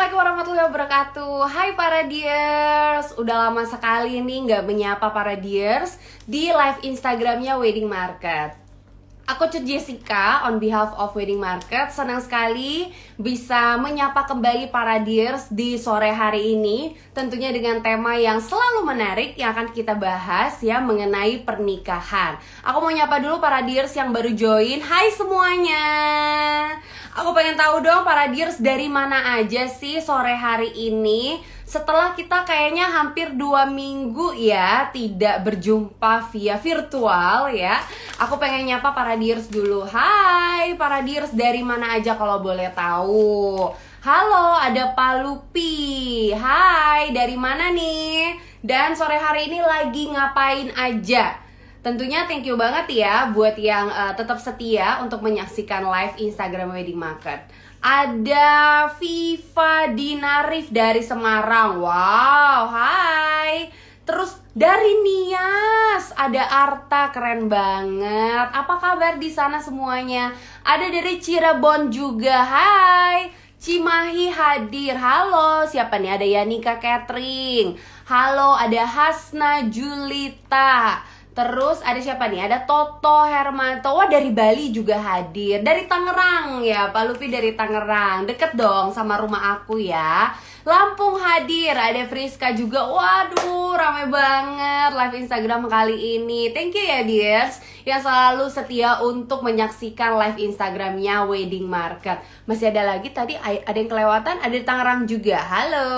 Assalamualaikum warahmatullahi wabarakatuh. Hai para dears, udah lama sekali nih nggak menyapa para dears di live Instagramnya Wedding Market. Aku Cut Jessica on behalf of Wedding Market. Senang sekali bisa menyapa kembali para dears di sore hari ini. Tentunya dengan tema yang selalu menarik yang akan kita bahas ya, mengenai pernikahan. Aku mau nyapa dulu para dears yang baru join. Hai semuanya. Aku pengen tahu dong para dears, dari mana aja sih sore hari ini? Setelah kita kayaknya hampir 2 minggu ya tidak berjumpa via virtual ya. Aku pengen nyapa para dears dulu. Hai para dears, dari mana aja kalau boleh tahu? Halo, ada Pak Lupi. Hai, dari mana nih? Dan sore hari ini lagi ngapain aja? Tentunya thank you banget ya buat yang tetap setia untuk menyaksikan live Instagram Wedding Market. Ada Viva Dinarif dari Semarang. Wow, hai. Terus dari Nias ada Arta, keren banget. Apa kabar di sana semuanya? Ada dari Cirebon juga. Hai. Cimahi hadir. Halo, siapa nih? Ada Yanika Catering. Halo, ada Hasna Julita. Terus ada siapa nih? Ada Toto Hermanto. Wah, dari Bali juga hadir. Dari Tangerang ya, Pak Lupi dari Tangerang. Deket dong sama rumah aku ya. Lampung hadir, ada Friska juga. Waduh, rame banget live Instagram kali ini. Thank you ya dears yang selalu setia untuk menyaksikan live Instagramnya Wedding Market. Masih ada lagi tadi, ada yang kelewatan, ada di Tangerang juga. Halo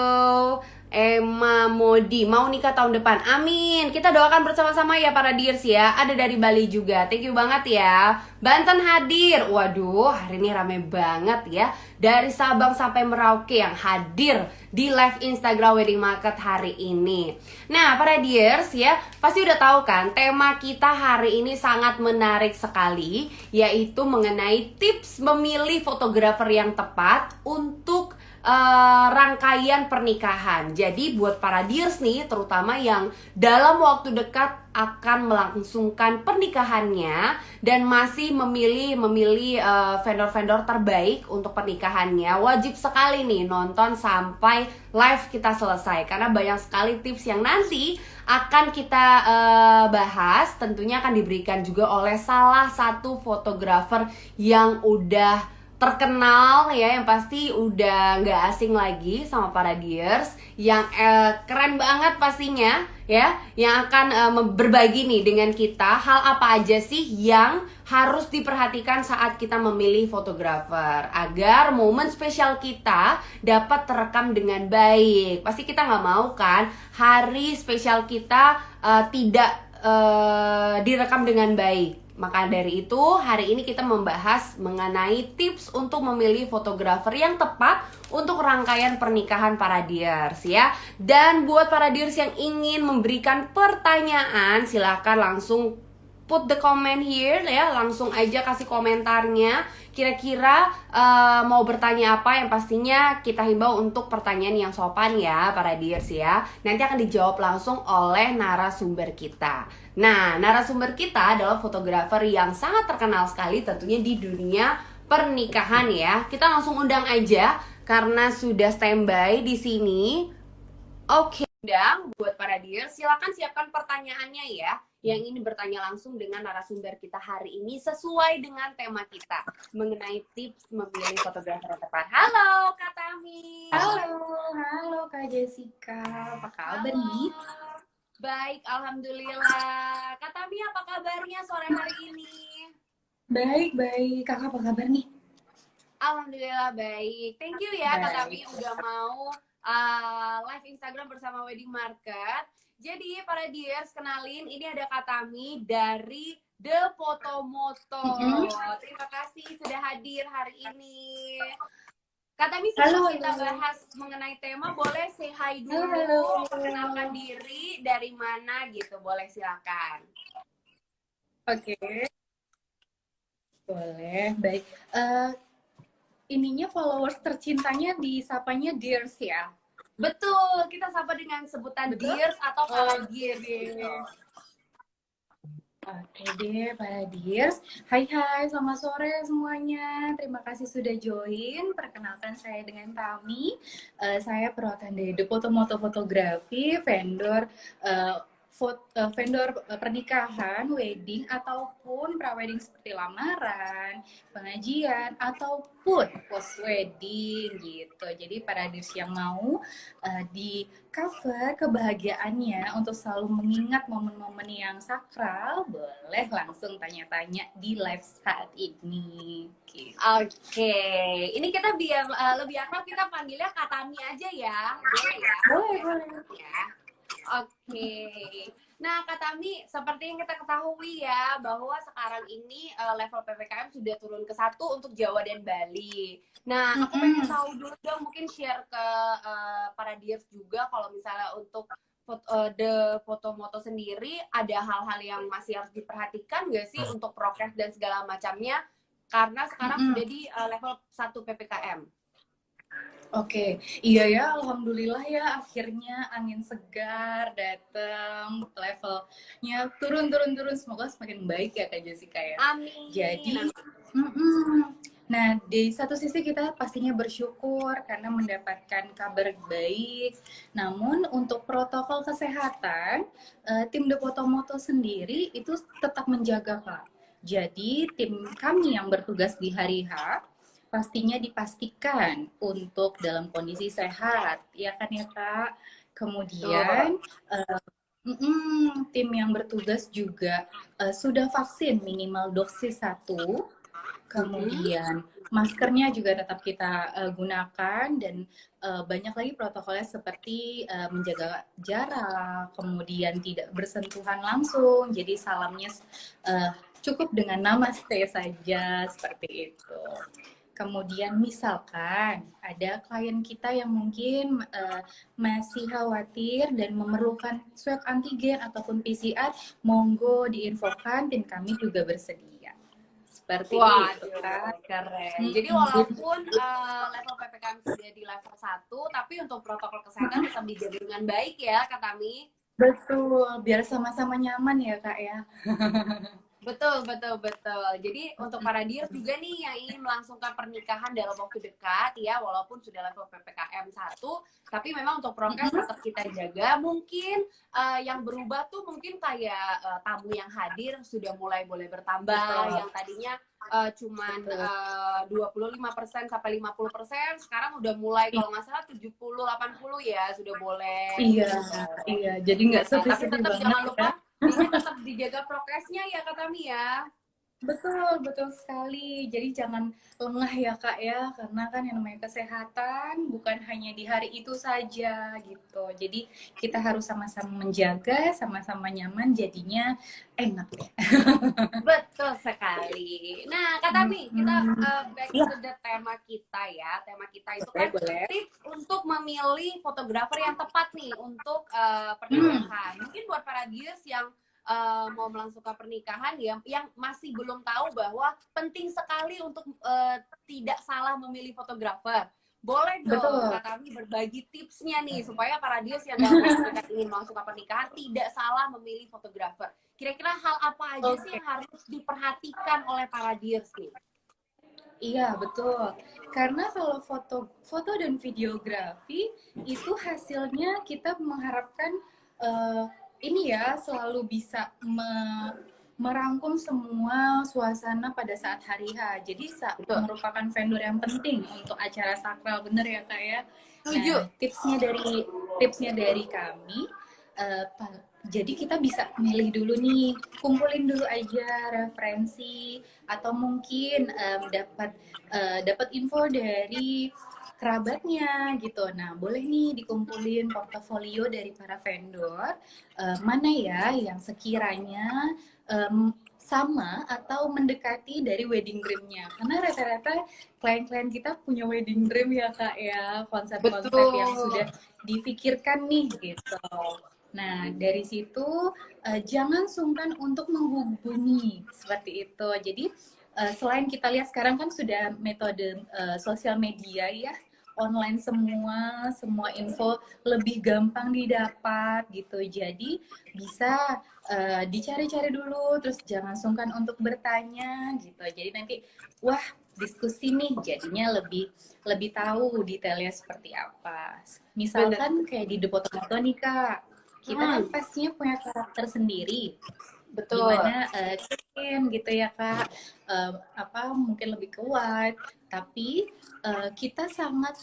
Emma Modi, mau nikah tahun depan. Amin. Kita doakan bersama-sama ya para dears ya. Ada dari Bali juga. Thank you banget ya. Banten hadir. Waduh, hari ini rame banget ya. Dari Sabang sampai Merauke yang hadir di live Instagram Wedding Market hari ini. Nah, para dears ya, pasti udah tahu kan tema kita hari ini sangat menarik sekali, yaitu mengenai tips memilih fotografer yang tepat untuk rangkaian pernikahan. Jadi buat para dears nih, terutama yang dalam waktu dekat akan melangsungkan pernikahannya dan masih memilih vendor-vendor terbaik untuk pernikahannya, wajib sekali nih nonton sampai live kita selesai, karena banyak sekali tips yang nanti akan kita bahas. Tentunya akan diberikan juga oleh salah satu fotografer yang udah terkenal ya, yang pasti udah nggak asing lagi sama para dears, yang keren banget pastinya ya, yang akan berbagi nih dengan kita hal apa aja sih yang harus diperhatikan saat kita memilih fotografer agar momen spesial kita dapat terekam dengan baik. Pasti kita nggak mau kan hari spesial kita tidak direkam dengan baik. Maka dari itu, hari ini kita membahas mengenai tips untuk memilih fotografer yang tepat untuk rangkaian pernikahan para dears ya. Dan buat para dears yang ingin memberikan pertanyaan, silakan langsung put the comment here ya, langsung aja kasih komentarnya. Kira-kira mau bertanya apa, yang pastinya kita himbau untuk pertanyaan yang sopan ya para dears ya. Nanti akan dijawab langsung oleh narasumber kita. Nah, narasumber kita adalah fotografer yang sangat terkenal sekali tentunya di dunia pernikahan ya. Kita langsung undang aja karena sudah standby di sini. Oke, undang buat para dears, silakan siapkan pertanyaannya ya, yang ini bertanya langsung dengan narasumber kita hari ini sesuai dengan tema kita mengenai tips memilih fotografer yang tepat. Halo Kak Tami. Halo Kak Jessica, apa kabar nih? Baik, alhamdulillah. Kak Tami, apa kabarnya sore hari ini? Baik, kakak apa kabar nih? Alhamdulillah baik. Thank you ya Kak Tami udah mau live Instagram bersama Wedding Market. Jadi para dears, kenalin, ini ada Kak Tami dari The Fotomoto. Terima kasih sudah hadir hari ini. Kak Tami, sebelum kita bahas mengenai tema, boleh say hi dulu, perkenalkan diri, dari mana gitu, boleh silakan. Oke, boleh, baik. Ininya followers tercintanya disapanya Dears ya? Betul, kita sapa dengan sebutan Dears atau para Dears. Oke deh, para Dears. Hai hai, selamat sore semuanya. Terima kasih sudah join. Perkenalkan saya dengan Tami. Saya perawatan dari The Moto Fotografi, vendor vendor pernikahan, wedding, ataupun pra-wedding seperti lamaran, pengajian, ataupun post-wedding gitu. Jadi para Dears yang mau di cover kebahagiaannya untuk selalu mengingat momen-momen yang sakral, boleh langsung tanya-tanya di live saat ini. Gitu. Oke, ini kita biar lebih akrab kita panggilnya Kak Tami aja ya, boleh ya? Boleh. Ya. Oke. Nah, Kak Tami, seperti yang kita ketahui ya, bahwa sekarang ini level PPKM sudah turun ke 1 untuk Jawa dan Bali. Nah, aku pengen tahu dulu dong, mungkin share ke para Dears juga, kalau misalnya untuk The Fotomoto sendiri, ada hal-hal yang masih harus diperhatikan nggak sih untuk prokes dan segala macamnya? Karena sekarang sudah di level 1 PPKM. Oke, iya ya, alhamdulillah ya akhirnya angin segar datang, levelnya turun. Semoga semakin baik ya Kak Jessica ya. Amin. Jadi, nah di satu sisi kita pastinya bersyukur karena mendapatkan kabar baik. Namun untuk protokol kesehatan, tim The Fotomoto sendiri itu tetap menjaga Kak. Jadi tim kami yang bertugas di hari H pastinya dipastikan untuk dalam kondisi sehat, ya kan ya Kak. Kemudian tim yang bertugas juga sudah vaksin minimal dosis 1. Kemudian maskernya juga tetap kita gunakan dan banyak lagi protokolnya seperti menjaga jarak, kemudian tidak bersentuhan langsung. Jadi salamnya cukup dengan namaste saja seperti itu. Kemudian misalkan ada klien kita yang mungkin masih khawatir dan memerlukan swab antigen ataupun PCR, monggo diinfokan, tim kami juga bersedia. Seperti itu kan. Keren. Jadi walaupun level PPKM sudah di level 1, tapi untuk protokol kesehatan tetap dijaga dengan baik ya Kak Tami. Betul, biar sama-sama nyaman ya Kak ya. Betul. Jadi untuk para Dears juga nih yang ingin melangsungkan pernikahan dalam waktu dekat ya, walaupun sudah level PPKM 1, tapi memang untuk prokes tetap kita jaga. Mungkin yang berubah tuh mungkin kayak tamu yang hadir sudah mulai boleh bertambah, yang tadinya cuman 25% sampai 50%, sekarang udah mulai kalau nggak salah 70-80 ya sudah boleh. Iya. Jadi nggak sepi-sepi tapi tetap banget. jangan lupa ini tetap dijaga prokesnya ya Kak Tami ya. Betul sekali. Jadi jangan lengah ya Kak ya, karena kan yang namanya kesehatan bukan hanya di hari itu saja gitu. Jadi kita harus sama-sama menjaga, sama-sama nyaman, jadinya enak ya. Betul sekali. Nah Kak Tami, kita back to the tema kita ya. Tema kita itu kan tips untuk memilih fotografer yang tepat nih untuk pernikahan. Mungkin buat para Dears yang mau melangsungkan pernikahan yang masih belum tahu bahwa penting sekali untuk tidak salah memilih fotografer. Boleh dong Kak Tami berbagi tipsnya nih supaya para Dears yang ingin melangsungkan pernikahan tidak salah memilih fotografer. Kira-kira hal apa aja sih yang harus diperhatikan oleh para Dears nih? Iya, betul. Karena kalau foto dan videografi itu hasilnya kita mengharapkan ini ya selalu bisa merangkum semua suasana pada saat hari H. Jadi merupakan vendor yang penting untuk acara sakral, bener ya Kak ya. Nah, tipsnya dari kami. Jadi kita bisa milih dulu nih, kumpulin dulu aja referensi atau mungkin dapat info dari kerabatnya gitu. Nah, boleh nih dikumpulin portofolio dari para vendor, mana ya yang sekiranya sama atau mendekati dari wedding dream-nya. Karena rata-rata klien-klien kita punya wedding dream ya Kak ya, konsep-konsep yang sudah dipikirkan nih gitu. Nah, dari situ jangan sungkan untuk menghubungi seperti itu. Jadi selain kita lihat sekarang kan sudah metode sosial media ya, online semua info lebih gampang didapat gitu. Jadi bisa dicari-cari dulu, terus jangan sungkan untuk bertanya gitu. Jadi nanti wah diskusi nih jadinya lebih tahu detailnya seperti apa. Bener. Misalkan kayak di Depotomoto nih Kak, kita kan pastinya punya karakter sendiri Betul. gimana keren gitu ya Kak, apa mungkin lebih kuat, tapi kita sangat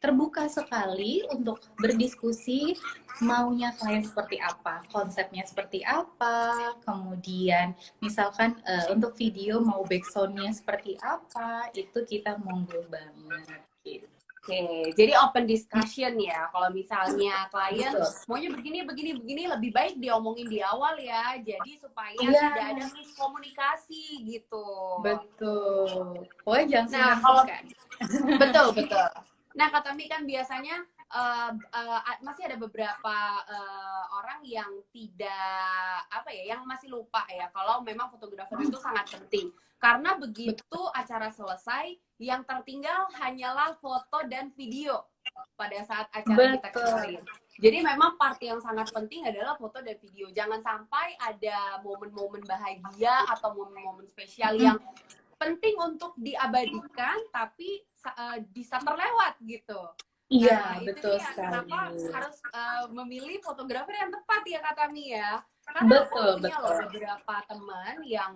terbuka sekali untuk berdiskusi maunya klien seperti apa, konsepnya seperti apa, kemudian misalkan untuk video mau backsoundnya seperti apa, itu kita monggo banget gitu. Oke, jadi open discussion ya. Kalau misalnya klien Betul. maunya begini, lebih baik diomongin di awal ya. Jadi supaya Iya, tidak ada miskomunikasi gitu. betul. Pokoknya jangan Nah, kalau sungkan-sungkan. betul. Nah, kata Mi kan biasanya masih ada beberapa orang yang tidak apa ya, yang masih lupa ya kalau memang fotografer itu sangat penting. Karena begitu acara selesai, yang tertinggal hanyalah foto dan video pada saat acara kita kemarin. Jadi memang part yang sangat penting adalah foto dan video. Jangan sampai ada momen-momen bahagia atau momen-momen spesial yang penting untuk diabadikan tapi bisa terlewat gitu. Iya, Nah, itu betul dia sekali. kenapa harus memilih fotografer yang tepat ya kata Mi ya. Karena aku punya loh beberapa teman yang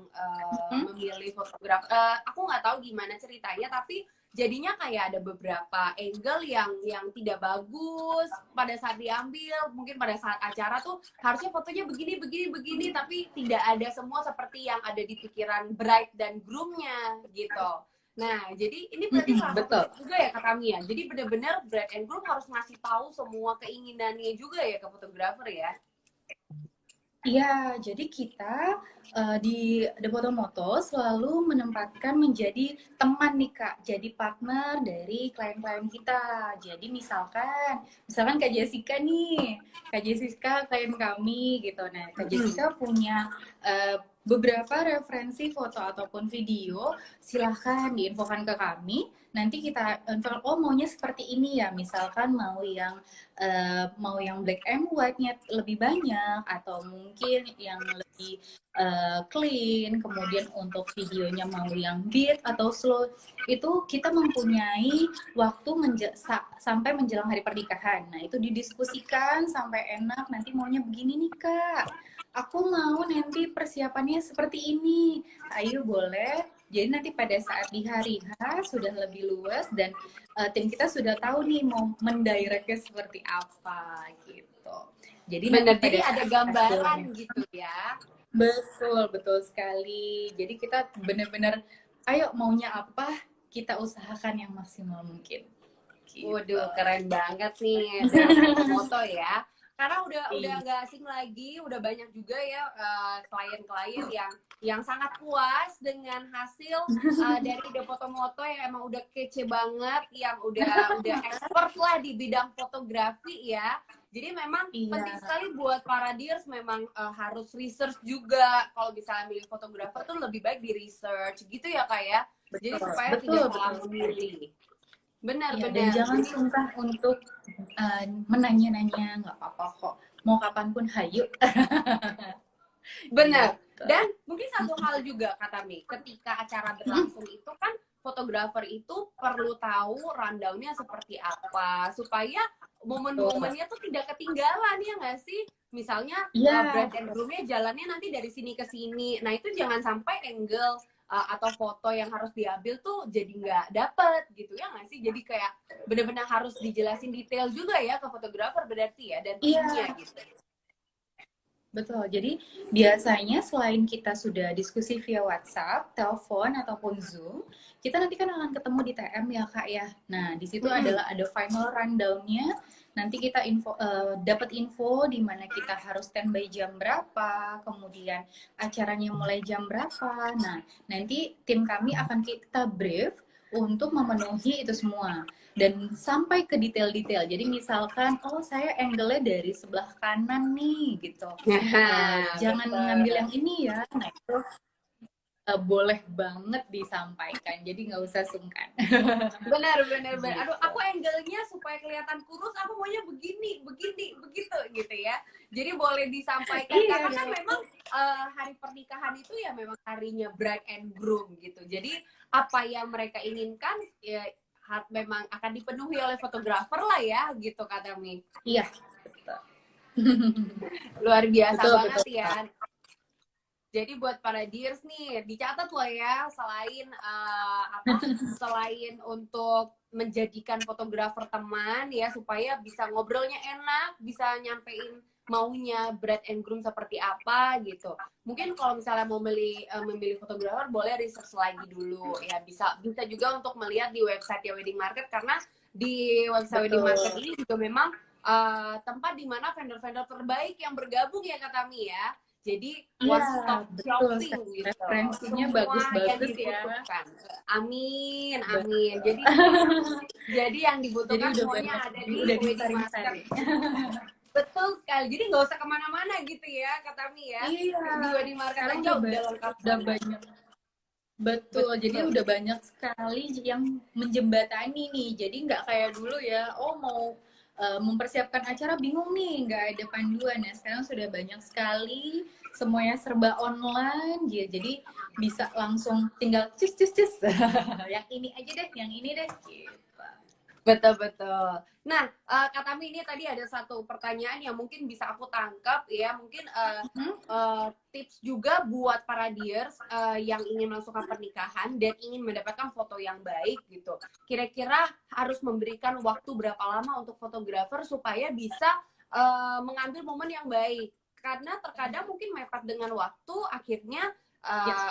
memilih fotografer. Aku nggak tahu gimana ceritanya, tapi jadinya kayak ada beberapa angle yang tidak bagus pada saat diambil. Mungkin pada saat acara tuh harusnya fotonya begini, tapi tidak ada semua seperti yang ada di pikiran bride dan groomnya gitu. Nah, jadi ini berarti salah satu juga ya Kak Mia. Jadi benar-benar bride and groom harus ngasih tahu semua keinginannya juga ya ke fotografer ya. Iya, jadi kita di Depotomoto selalu menempatkan menjadi teman nih Kak, jadi partner dari klien-klien kita. Jadi misalkan Kak Jessica nih, Kak Jessica klien kami gitu. Nah, Kak Jessica punya beberapa referensi foto ataupun video, silahkan diinfokan ke kami. Nanti kita oh maunya seperti ini ya, misalkan mau yang black and white-nya lebih banyak atau mungkin yang lebih clean, kemudian untuk videonya mau yang beat atau slow, itu kita mempunyai waktu sampai menjelang hari pernikahan. Nah, itu didiskusikan sampai enak, nanti maunya begini nih Kak, aku mau nanti persiapannya seperti ini, ayo boleh. Jadi nanti pada saat di hari H sudah lebih luas dan tim kita sudah tahu nih mau mendirectnya seperti apa gitu. Jadi benar, nanti jadi ada gambaran gitu ya. Betul sekali. Jadi kita benar-benar ayo maunya apa, kita usahakan yang maksimal mungkin. Gitu. Waduh, keren banget nih dari foto ya. Karena udah nggak asing lagi, udah banyak juga ya klien-klien yang sangat puas dengan hasil dari Depotomoto yang emang udah kece banget, yang udah expert lah di bidang fotografi ya. Jadi memang penting sekali buat para dears memang harus research juga. Kalau misalnya milih fotografer tuh lebih baik di research gitu ya Kak ya. Jadi supaya tidak salah memilih. Benar. Dan jangan sungkan untuk menanya-nanya, nggak apa-apa kok. Mau kapanpun hayu. Benar. Dan mungkin satu hal juga kata Mi, ketika acara berlangsung itu kan fotografer itu perlu tahu rundown-nya seperti apa supaya momen-momennya tuh tidak ketinggalan ya nggak sih? Misalnya bride and groom-nya jalannya nanti dari sini ke sini. Nah, itu jangan sampai angle atau foto yang harus diambil tuh jadi nggak dapet gitu ya nggak sih? Jadi kayak benar-benar harus dijelasin detail juga ya ke fotografer berarti ya dan timnya gitu. Betul. Jadi biasanya selain kita sudah diskusi via WhatsApp, telepon ataupun Zoom, kita nanti kan akan ketemu di TM ya Kak ya. Nah di situ adalah ada final rundown-nya. Nanti kita dapat info di mana kita harus standby jam berapa, kemudian acaranya mulai jam berapa. Nah nanti tim kami akan kita brief untuk memenuhi itu semua. Dan sampai ke detail-detail. Jadi misalkan, oh saya angle-nya dari sebelah kanan nih, gitu. Jangan ngambil yang ini ya. Nah itu boleh banget disampaikan. Jadi nggak usah sungkan. Benar, benar, benar. Gitu. Aduh, aku angle-nya supaya kelihatan kurus, aku maunya begini, begini, begitu gitu ya. Jadi boleh disampaikan Iya karena kan dong. memang hari pernikahan itu ya memang harinya bride and groom gitu. Jadi apa yang mereka inginkan ya memang akan dipenuhi oleh fotografer lah ya, gitu kata Mi. Iya, betul. Luar biasa Betul, banget betul. ya. Jadi buat para dears nih, dicatat loh ya, selain selain untuk menjadikan fotografer teman ya supaya bisa ngobrolnya enak, bisa nyampein maunya bride and groom seperti apa gitu. Mungkin kalau misalnya mau memilih fotografer boleh research lagi dulu ya. Bisa bisa juga untuk melihat di website ya Wedding Market karena di website Wedding Market Betul. ini juga memang tempat di mana vendor-vendor terbaik yang bergabung ya kata Mi ya. Jadi Iya, one stop betul. shopping gitu. Referensinya Semua yang bagus-bagus ya. dibutuhkan. Amin, amin. Betul. Jadi yang Jadi dibutuhkan udah semuanya banyak, ada di udah Wedding Market. disaring-saring. Betul sekali. Jadi nggak usah kemana-mana gitu ya, kata Mi ya. Iya, Di Wedding Market sekarang aja udah lengkap udah banget. banyak. Betul, jadi Betul. udah banyak sekali yang menjembatani nih. Jadi nggak kayak dulu ya, oh mau mempersiapkan acara bingung nih, nggak ada panduan ya. Sekarang sudah banyak sekali, semuanya serba online, ya. Jadi bisa langsung tinggal cus cus cus. Yang ini aja deh, yang ini deh. Gitu. Betul, betul. Nah, Kak Tami ini tadi ada satu pertanyaan yang mungkin bisa aku tangkap ya. Mungkin tips juga buat para dears yang ingin melangsungkan pernikahan dan ingin mendapatkan foto yang baik gitu. Kira-kira harus memberikan waktu berapa lama untuk fotografer supaya bisa mengambil momen yang baik. Karena terkadang mungkin mepet dengan waktu, akhirnya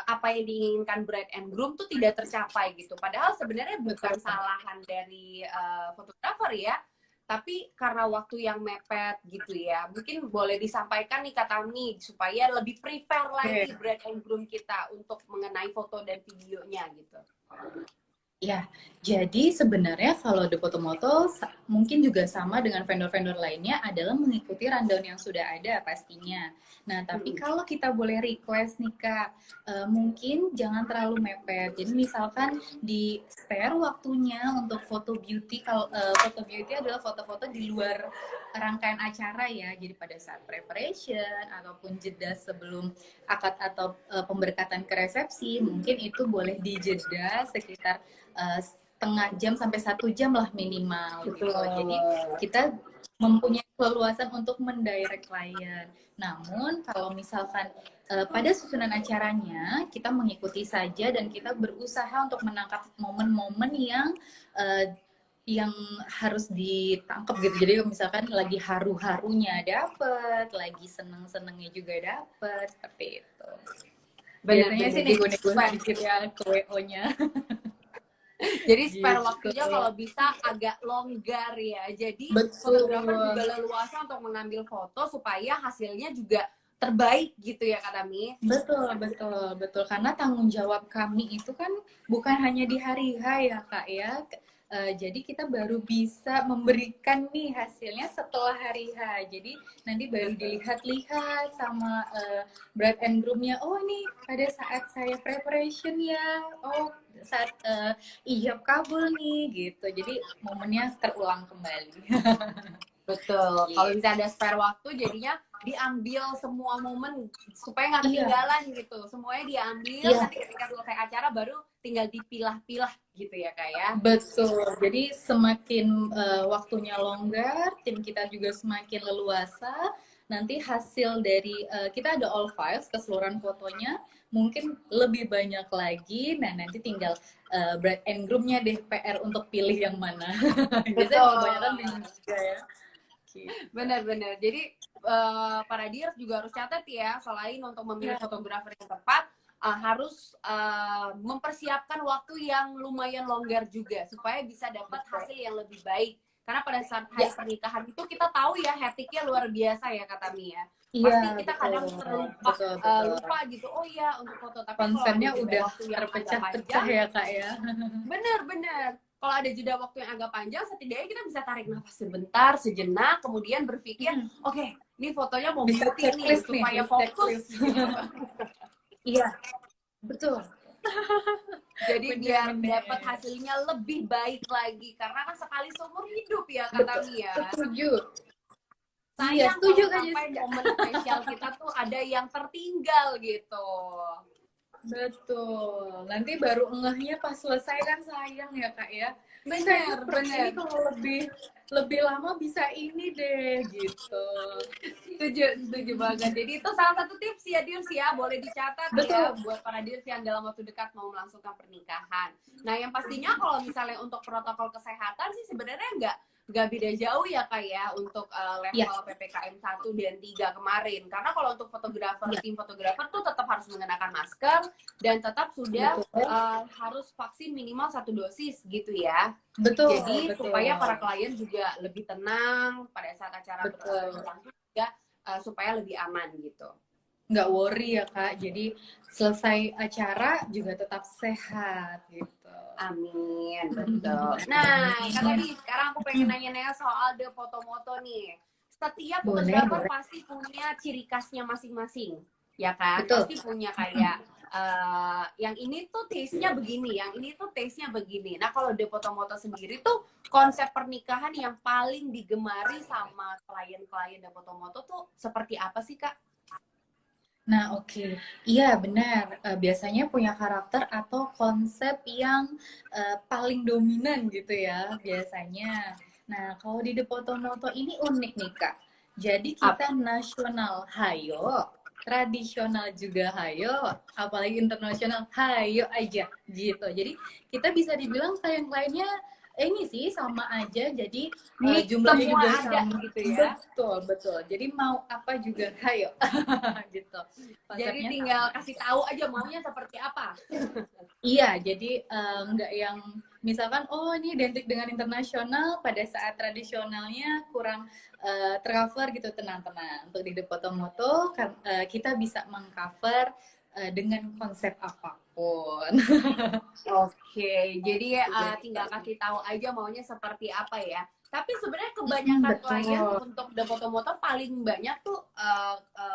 apa yang diinginkan bride and groom tuh tidak tercapai gitu. Padahal sebenarnya bukan kesalahan dari fotografer ya, tapi karena waktu yang mepet gitu ya. Mungkin boleh disampaikan nih Kak Tami supaya lebih prepare lagi bride and groom kita untuk mengenai foto dan videonya gitu. Ya, jadi sebenarnya kalau The Photomoto mungkin juga sama dengan vendor-vendor lainnya adalah mengikuti rundown yang sudah ada pastinya. Nah, tapi kalau kita boleh request nih Kak, mungkin jangan terlalu mepet. Jadi misalkan di spare waktunya untuk foto beauty. Kalau foto beauty adalah foto-foto di luar rangkaian acara ya. Jadi pada saat preparation ataupun jeda sebelum akad atau pemberkatan ke resepsi, mungkin itu boleh dijeda sekitar setengah jam sampai 1 jam lah minimal gitu. Jadi kita mempunyai keluasan untuk mendirect klien. Namun kalau misalkan pada susunan acaranya kita mengikuti saja dan kita berusaha untuk menangkap momen-momen yang harus ditangkap gitu. Jadi misalkan lagi haru-harunya dapet, lagi seneng-senengnya juga dapet, seperti itu. Biasanya sih nego-nego sedikit ya ke WO-nya. Jadi spare Gitu. waktunya kalau bisa agak longgar ya. Jadi fotografer juga leluasa untuk mengambil foto supaya hasilnya juga terbaik gitu ya Kak Tami. Betul, betul, betul. Karena tanggung jawab kami itu kan bukan hanya di hari H ya Kak ya. Jadi kita baru bisa memberikan nih hasilnya setelah hari H. Jadi nanti baru dilihat-lihat sama bride and groom-nya. Oh nih pada saat saya preparation ya. Oh saat ijab kabul nih gitu. Jadi momennya terulang kembali. Betul. Kalau bisa ada spare waktu jadinya diambil semua momen supaya nggak ketinggalan gitu. Semuanya diambil nanti ketika selesai acara baru tinggal dipilah-pilah gitu ya Kak ya. Betul. Jadi semakin waktunya longgar, tim kita juga semakin leluasa. Nanti hasil dari kita ada all files keseluruhan fotonya mungkin lebih banyak lagi. Nah nanti tinggal bride and groom-nya deh PR untuk pilih yang mana. Biasanya kebanyakan bingung juga ya. Benar-benar. Jadi para dears juga harus catat ya, selain untuk memilih fotografer yang tepat, harus mempersiapkan waktu yang lumayan longgar juga supaya bisa dapat hasil yang lebih baik. Karena pada saat hari pernikahan itu kita tahu ya hektiknya luar biasa ya kata Mia. Pasti kita kadang lupa gitu. Oh iya untuk foto, tapi konsennya udah terpecah-pecah ya Kak ya. Bener-bener. Kalau ada jeda waktu yang agak panjang, setidaknya kita bisa tarik nafas sebentar, sejenak, kemudian berpikir, oke, ini fotonya mau beauty nih, supaya fokus. Iya, betul. Jadi biar Bener-bener. dapat hasilnya lebih baik lagi, karena kan sekali seumur hidup ya kata Betul, Mia. setuju. Iya, Sayang setuju kalau Kak sampai Jessica. momen spesial kita tuh ada yang tertinggal gitu. Betul. Nanti baru ngehnya pas selesai kan sayang ya Kak ya. Kayaknya Bener, prank ini bener. kalau lebih lebih lama bisa ini deh gitu. Setuju banget. Jadi itu salah satu tips ya Dirs ya, boleh dicatat ya Betul. buat para Dirs yang dalam waktu dekat mau melangsungkan pernikahan. Nah yang pastinya kalau misalnya untuk protokol kesehatan sih sebenarnya nggak beda jauh ya Kak ya untuk Ya, level PPKM 1 dan 3 kemarin. Karena kalau untuk fotografer, ya, tim fotografer tuh tetap harus mengenakan masker dan tetap sudah betul. harus vaksin minimal 1 dosis gitu ya. Betul, Jadi supaya para betul. klien juga lebih tenang pada saat acara Betul. berlangsung juga supaya lebih aman gitu. Nggak worry ya Kak. Jadi selesai acara juga tetap sehat gitu. Amin, betul. Nah, Kak Amin. tadi sekarang aku pengen nanya-nanya soal the foto-moto nih. Setiap Boleh, fotografer boleh. pasti punya ciri khasnya masing-masing, ya kan? Betul. Pasti punya kayak yang ini tuh taste-nya begini, yang ini tuh taste-nya begini. Nah, kalau the foto-moto sendiri tuh konsep pernikahan yang paling digemari sama klien-klien the foto-moto tuh seperti apa sih, Kak? Nah, oke. Iya, benar. Biasanya punya karakter atau konsep yang paling dominan gitu ya, biasanya. Nah, kalau di Depotomoto ini unik nih, Kak. Jadi kita nasional, hayo. Tradisional juga hayo. Apalagi internasional, hayo aja gitu. Jadi kita bisa dibilang klien-kliennya ini sih sama aja. Jadi Mix jumlahnya semua juga ada sama. gitu ya. Betul, betul. Jadi mau apa juga hayo. Gitu. Jadi Konsepnya tinggal sama. kasih tahu aja maunya seperti apa. Iya, jadi nggak yang misalkan oh ini identik dengan internasional pada saat tradisionalnya kurang tercover gitu, tenang-tenang. Untuk di Depotomoto kan kita bisa mengcover dengan konsep apapun. Oke, jadi Gitu. tinggal kasih tahu aja maunya seperti apa ya. Tapi sebenarnya kebanyakan klien Betul. untuk the foto-moto paling banyak tuh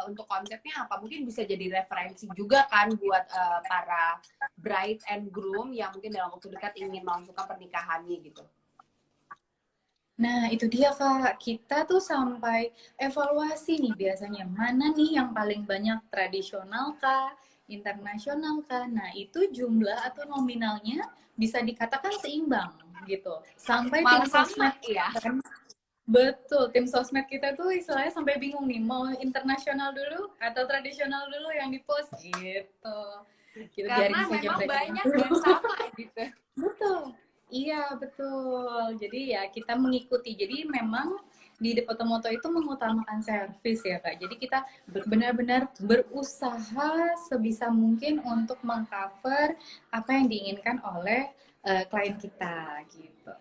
untuk konsepnya apa? Mungkin bisa jadi referensi juga kan buat para bride and groom yang mungkin dalam waktu dekat ingin melangsungkan pernikahannya gitu. Nah, itu dia Kak. Kita tuh sampai evaluasi nih biasanya. Mana nih yang paling banyak tradisional kah? Internasional kah? Nah, itu jumlah atau nominalnya bisa dikatakan seimbang gitu. Sampai tim Malah sama sosmed ya. kan. Betul, tim sosmed kita tuh istilahnya sampai bingung nih, mau internasional dulu atau tradisional dulu yang di-post gitu. Kita biarin Karena saja memang mereka banyak dulu. yang sama gitu. Betul. Iya, betul. Jadi ya kita mengikuti. Jadi memang di Depotomoto itu mengutamakan servis ya, Kak. Jadi kita benar-benar berusaha sebisa mungkin untuk mengcover apa yang diinginkan oleh klien kita gitu.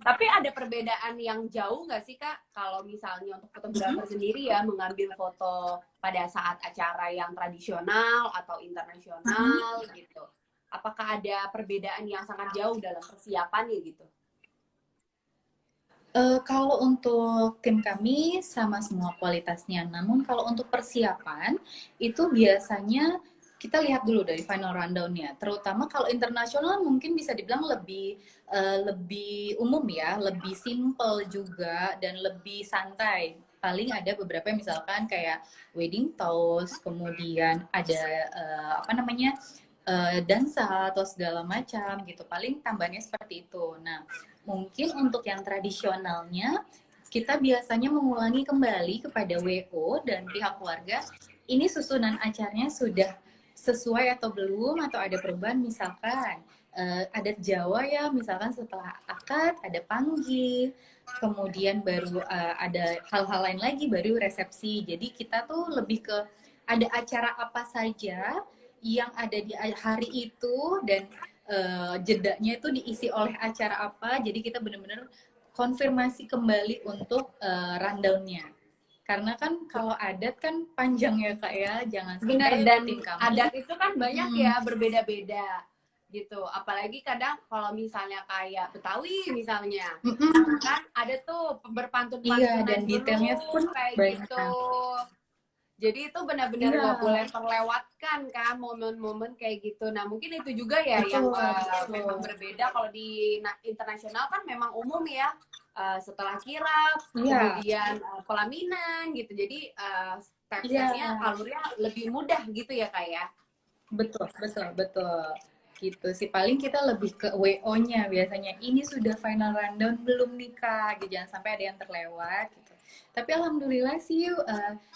Tapi ada perbedaan yang jauh nggak sih Kak? Kalau misalnya untuk fotografer sendiri ya mengambil foto pada saat acara yang tradisional atau internasional gitu. Apakah ada perbedaan yang sangat jauh dalam persiapannya gitu? Kalau untuk tim kami sama semua kualitasnya, namun kalau untuk persiapan itu biasanya kita lihat dulu dari final rundown-nya. Terutama kalau internasional mungkin bisa dibilang lebih umum ya, lebih simple juga dan lebih santai. Paling ada beberapa misalkan kayak wedding toast, kemudian ada apa namanya dansa atau segala macam gitu. Paling tambahnya seperti itu. Nah, mungkin untuk yang tradisionalnya, kita biasanya mengulangi kembali kepada WO dan pihak keluarga, ini susunan acaranya sudah sesuai atau belum, atau ada perubahan misalkan adat Jawa ya, misalkan setelah akad ada panggih, kemudian baru ada hal-hal lain lagi, baru resepsi. Jadi kita tuh lebih ke ada acara apa saja yang ada di hari itu dan jedanya itu diisi oleh acara apa. Jadi kita benar-benar konfirmasi kembali untuk rundown-nya. Karena kan kalau adat kan panjang ya Kak ya, jangan Bener, sampai dan tim kami. adat itu kan banyak ya berbeda-beda gitu. Apalagi kadang kalau misalnya kayak Betawi misalnya, kan ada tuh Iya, berpantun-pantunan dan detailnya dulu pun kayak gitu. banyak. Jadi itu benar-benar Iya, nggak boleh terlewatkan kan momen-momen kayak gitu. Nah mungkin itu juga ya yang betul, betul. memang berbeda kalau di internasional kan memang umum ya. Setelah kirap, Iya, kemudian pelaminan gitu. Jadi iya, step-stepnya alurnya lebih mudah gitu ya kak ya. betul, betul, betul. Gitu sih. Paling kita lebih ke WO-nya biasanya. Ini sudah final rundown belum nih Kak? Gitu. Jangan sampai ada yang terlewat gitu. Tapi alhamdulillah sih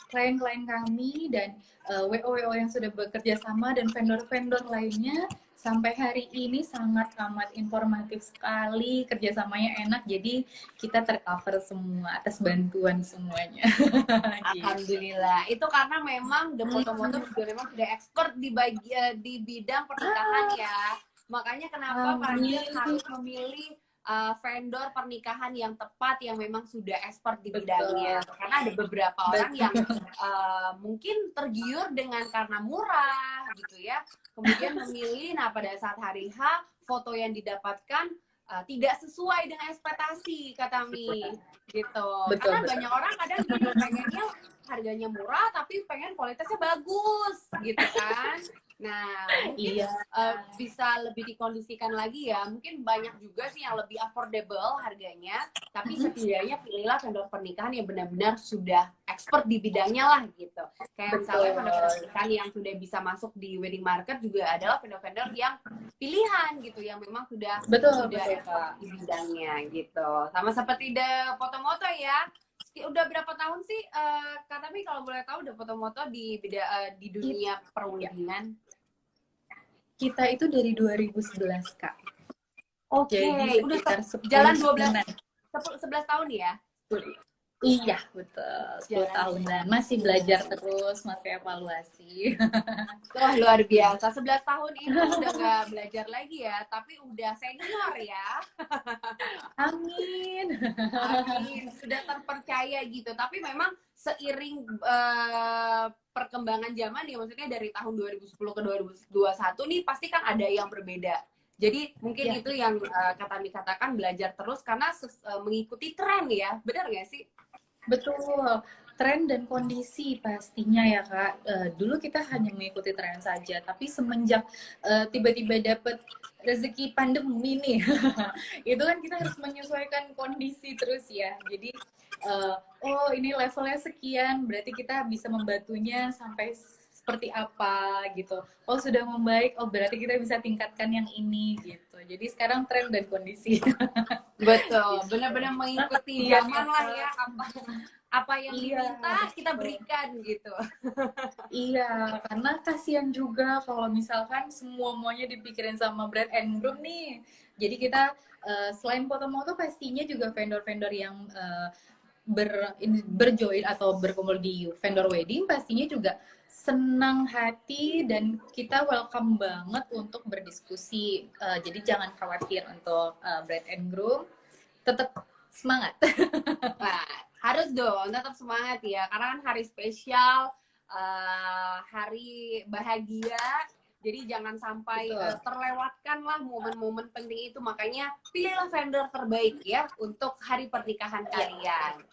klien-klien kami dan WO-WO yang sudah bekerja sama dan vendor-vendor lainnya sampai hari ini sangat amat informatif sekali, kerjasamanya enak, jadi kita tercover semua atas bantuan semuanya. Gitu. Alhamdulillah. Itu karena memang The Photomoto juga memang sudah expert di bidang pernikahan ya. Makanya kenapa para dia Amin. harus memilih vendor pernikahan yang tepat yang memang sudah expert di Betul. bidangnya. Karena ada beberapa orang yang Betul. mungkin tergiur dengan karena murah gitu ya. Kemudian memilih, nah pada saat hari H foto yang didapatkan tidak sesuai dengan ekspektasi kata Mi gitu. Betul, Karena betul. banyak orang kadang gini pengennya harganya murah tapi pengen kualitasnya bagus gitu kan. Nah mungkin Iya. bisa lebih dikondisikan lagi ya. Mungkin banyak juga sih yang lebih affordable harganya, tapi setidaknya pilihlah vendor pernikahan yang benar-benar sudah expert di bidangnya lah gitu. Kayak misalnya vendor Betul. pernikahan yang sudah bisa masuk di wedding market juga adalah vendor-vendor yang pilihan gitu, yang memang sudah Betul, betul, expert Kak. di bidangnya gitu. Sama seperti The Photomoto ya. Udah berapa tahun sih Kak Tami kalau boleh tahu The Photomoto di dunia perweddingan? Kita itu dari 2011, Kak. Oke, Jadi udah sekitar 10 jalan 12 tahunan. 11 tahun ya? Iya, betul. 10 Jalan. tahunan. Masih belajar terus, masih evaluasi. Wah, luar biasa. 11 tahun itu udah nggak belajar lagi ya, tapi udah senior ya. Amin. Amin. Sudah terpercaya gitu. Tapi memang seiring perkembangan zaman ya, maksudnya dari tahun 2010 ke 2021 nih pasti kan ada yang berbeda. Jadi mungkin Ya, itu yang kata Mi katakan belajar terus karena mengikuti tren ya. Benar nggak sih? betul. Tren dan kondisi pastinya ya Kak. Dulu kita hanya mengikuti tren saja, tapi semenjak tiba-tiba dapat rezeki pandemi nih, itu kan kita harus menyesuaikan kondisi terus ya. Jadi, oh ini levelnya sekian, berarti kita bisa membantunya sampai seperti apa gitu. Oh sudah membaik, oh berarti kita bisa tingkatkan yang ini gitu. Jadi sekarang tren dan kondisi. Betul, benar-benar mengikuti Iya, zaman lah ya, apa yang iya, diminta kita betul. berikan gitu. Iya, karena kasihan juga kalau misalkan semua maunya dipikirin sama brand and groom nih. Jadi kita selain foto-moto pastinya juga vendor-vendor yang berjoin atau berkumpul di vendor wedding pastinya juga senang hati dan kita welcome banget untuk berdiskusi. Jadi jangan khawatir untuk brand and groom, tetap semangat. Nah, harus dong tetap semangat ya, karena kan hari spesial, hari bahagia. Jadi jangan sampai Betul. terlewatkan lah momen-momen penting itu. Makanya pilihlah vendor terbaik ya untuk hari pernikahan kalian.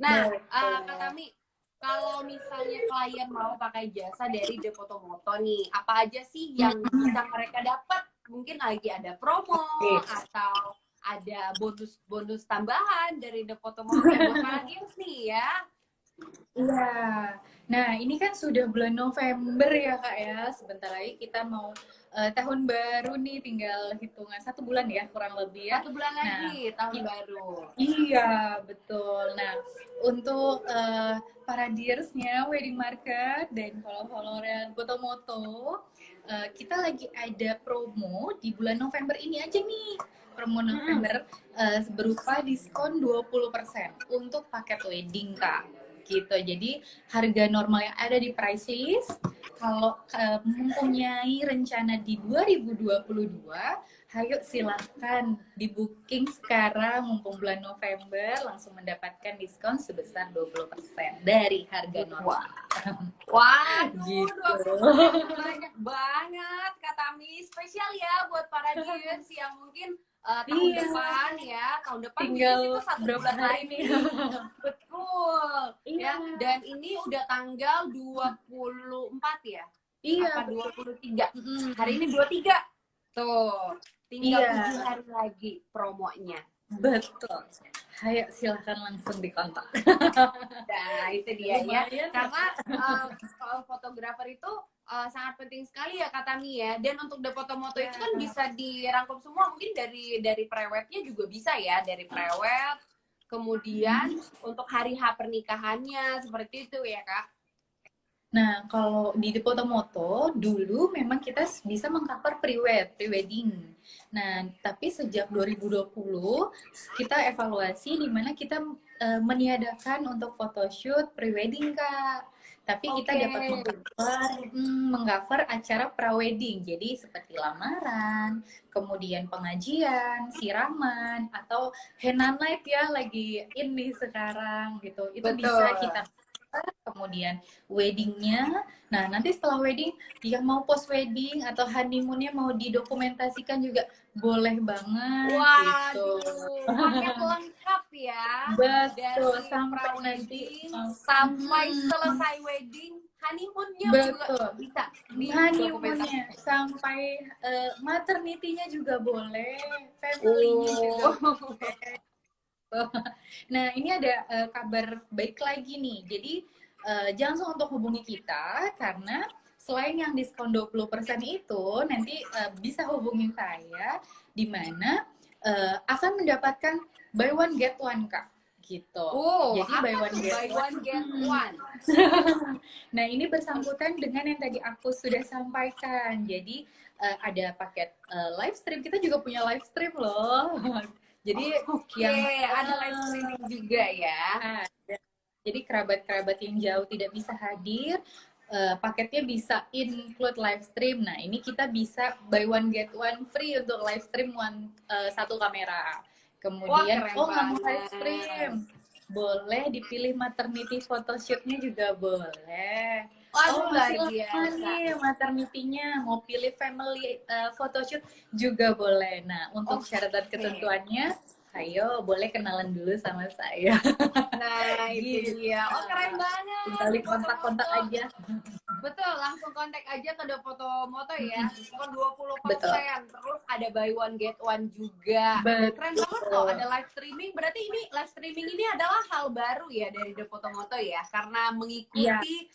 Nah, Kak Tami, kalau misalnya klien mau pakai jasa dari The Photomoto nih, apa aja sih yang bisa mereka dapat? Mungkin lagi ada promo atau ada bonus tambahan dari The Photomoto yang buat kalian nih ya. Iya. Nah, ini kan sudah bulan November ya, Kak ya. Sebentar lagi kita mau tahun baru nih, tinggal hitungan 1 bulan ya, kurang lebih ya. 1 bulan lagi tahun baru. Iya, betul. Nah, untuk para dearsnya Wedding Market dan follower-follower Photomoto, kita lagi ada promo di bulan November ini aja nih. Promo November berupa diskon 20% untuk paket wedding, Kak. Gitu. Jadi harga normal yang ada di price list, kalau mempunyai rencana di 2022, ayo silahkan di booking sekarang mumpung bulan November, langsung mendapatkan diskon sebesar 20% dari harga normal. Waduh, Gitu. 20% banyak banget kata Mi. Spesial ya buat para dears yang mungkin tahun Iya. depan ya, tahun depan Tinggal itu 1 berapa bulan hari lagi. nih? Betul, betul. Iya. Ya, dan ini udah tanggal 24 ya? Iya, Apa betul. 23? Mm-mm. Hari ini 23. Tuh, tinggal Iya, 7 hari lagi promonya. betul. Ayo silahkan langsung dikontak. Nah, itu dia ya. Lumayan. Karena kalau fotografer itu sangat penting sekali ya kata Mi ya. Dan untuk the foto-moto itu kan bisa dirangkum semua. Mungkin dari prewednya juga bisa ya. Dari prewed, kemudian untuk hari H pernikahannya seperti itu ya Kak. Nah, kalau di Fotomoto dulu memang kita bisa mengcover pre-wedding. Nah, tapi sejak 2020 kita evaluasi di mana kita meniadakan untuk photoshoot pre-wedding, Kak. Tapi kita dapat mengcover acara pra-wedding. Jadi seperti lamaran, kemudian pengajian, siraman, atau henna night ya lagi ini sekarang gitu. Itu Betul. bisa kita kemudian weddingnya. Nah, nanti setelah wedding, yang mau post wedding atau honeymoonnya mau didokumentasikan juga boleh banget. Waduh, gitu. paket lengkap ya. Betul, Dari sampai nanti sampai selesai wedding, honeymoonnya juga bisa. Honeymoonnya sampai maternity-nya juga boleh, family-nya juga boleh. Nah, ini ada kabar baik lagi nih. Jadi, jangan langsung untuk hubungi kita, karena selain yang diskon 20% itu, nanti bisa hubungi saya, di mana akan mendapatkan buy one get one, Kak. Gitu. Jadi buy one get one. Nah, ini bersangkutan dengan yang tadi aku sudah sampaikan. Jadi, ada paket live stream. Kita juga punya live stream loh. Jadi yang ada live streaming juga ya. Jadi kerabat-kerabat yang jauh tidak bisa hadir, paketnya bisa include live stream. Nah, ini kita bisa buy one get one free untuk live stream satu kamera. Kemudian nggak mau live stream, boleh dipilih maternity photoshootnya juga boleh. Luar biasa nih maternity-nya, mau pilih family photoshoot juga boleh. Nah, untuk syarat dan ketentuannya, ayo boleh kenalan dulu sama saya. Nah, itu dia. Keren banget. Tinggal kontak-kontak aja. Betul, langsung kontak aja ke The Fotomoto ya. Diskon 20%. Betul. Terus ada buy one get one juga. Betul. Keren banget loh, ada live streaming. Berarti ini live streaming ini adalah hal baru ya dari The Fotomoto ya. Karena mengikuti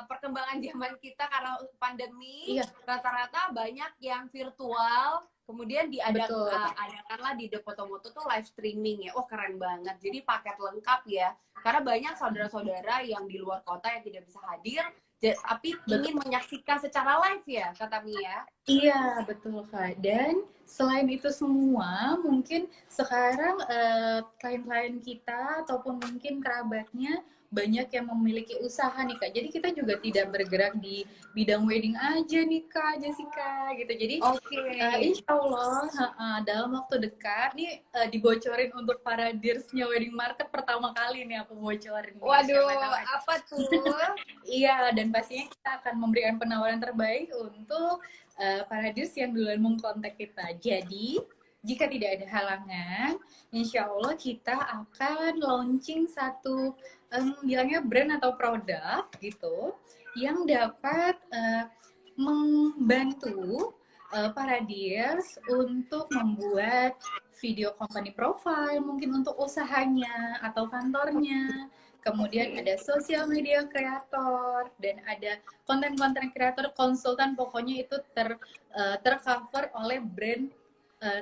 perkembangan zaman kita karena pandemi, rata-rata banyak yang virtual. Kemudian diadakanlah di The Fotomoto tuh live streaming ya. Keren banget. Jadi paket lengkap ya. Karena banyak saudara-saudara yang di luar kota yang tidak bisa hadir, tapi ingin menyaksikan secara live ya, kata Mia. Iya, betul Kak. Dan selain itu semua, mungkin sekarang klien-klien kita ataupun mungkin kerabatnya banyak yang memiliki usaha nih Kak. Jadi kita juga tidak bergerak di bidang wedding aja nih Kak, Jessica gitu. Jadi insya Allah dalam waktu dekat nih dibocorin untuk para dearsnya Wedding Market pertama kali nih aku bocorin. Waduh, apa tuh? Iya, dan pastinya kita akan memberikan penawaran terbaik untuk para dears yang duluan mengkontak kita. Jadi jika tidak ada halangan, insya Allah kita akan launching satu bilangnya brand atau produk gitu yang dapat membantu para dears untuk membuat video company profile mungkin untuk usahanya atau kantornya. Kemudian ada social media kreator dan ada konten-konten kreator, konsultan, pokoknya itu tercover oleh brand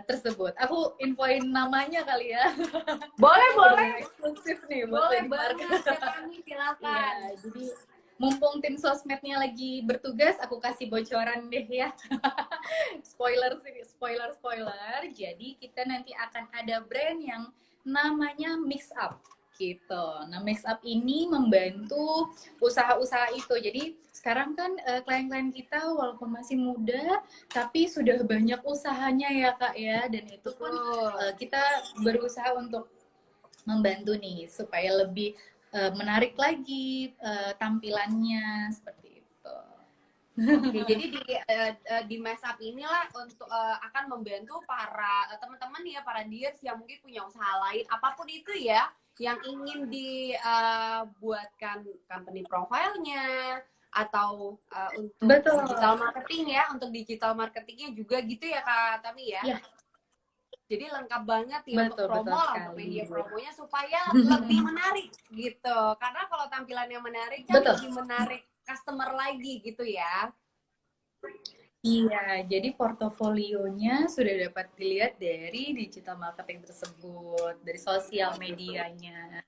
tersebut. Aku infoin namanya kali ya. Boleh. Eksklusif nih. Boleh banget, kami silakan. Ya, jadi mumpung tim sosmednya lagi bertugas, aku kasih bocoran deh ya. spoiler. Jadi kita nanti akan ada brand yang namanya Mix Up gitu. Nah, Mix Up ini membantu usaha-usaha itu. Jadi sekarang kan klien-klien kita walaupun masih muda, tapi sudah banyak usahanya ya Kak ya. Dan itu pun kita berusaha untuk membantu nih supaya lebih menarik lagi tampilannya seperti itu. Oke, jadi di Mess Up inilah untuk akan membantu para teman-teman ya, para dears yang mungkin punya usaha lain apapun itu ya, yang ingin dibuatkan company profile-nya atau untuk Betul. digital marketing ya, untuk digital marketingnya juga gitu ya Kak Tami ya. Ya, Jadi lengkap banget ya untuk betul promo betul lah, untuk sekali. media promonya supaya lebih menarik gitu. Karena kalau tampilannya menarik kan Betul. lebih menarik customer lagi gitu ya. Iya, jadi portofolionya sudah dapat dilihat dari digital marketing tersebut, dari sosial medianya.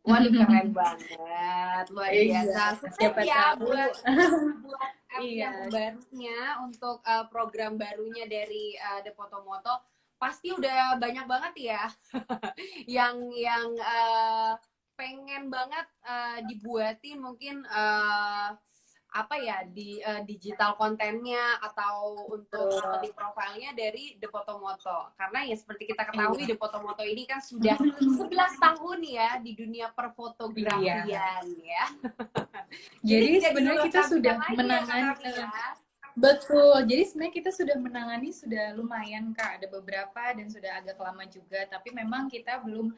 Waduh keren banget, luar Iya, biasa. Sukses siapa ya tahu. buat app yang Iya, barunya untuk program barunya dari The Potomoto. Pasti udah banyak banget ya yang pengen banget dibuatin mungkin apa ya di digital kontennya atau untuk betul. company profile-nya dari The Potomoto. Karena ya seperti kita ketahui Iya. The Potomoto ini kan sudah 11 tahun ya di dunia Iya. perfotografian ya. Jadi Jadi tidak sebenarnya kita dilengkapikan sudah lagi ya Kak menangani Tami ya. betul. Jadi sebenarnya kita sudah menangani sudah lumayan Kak, ada beberapa dan sudah agak lama juga. Tapi memang kita belum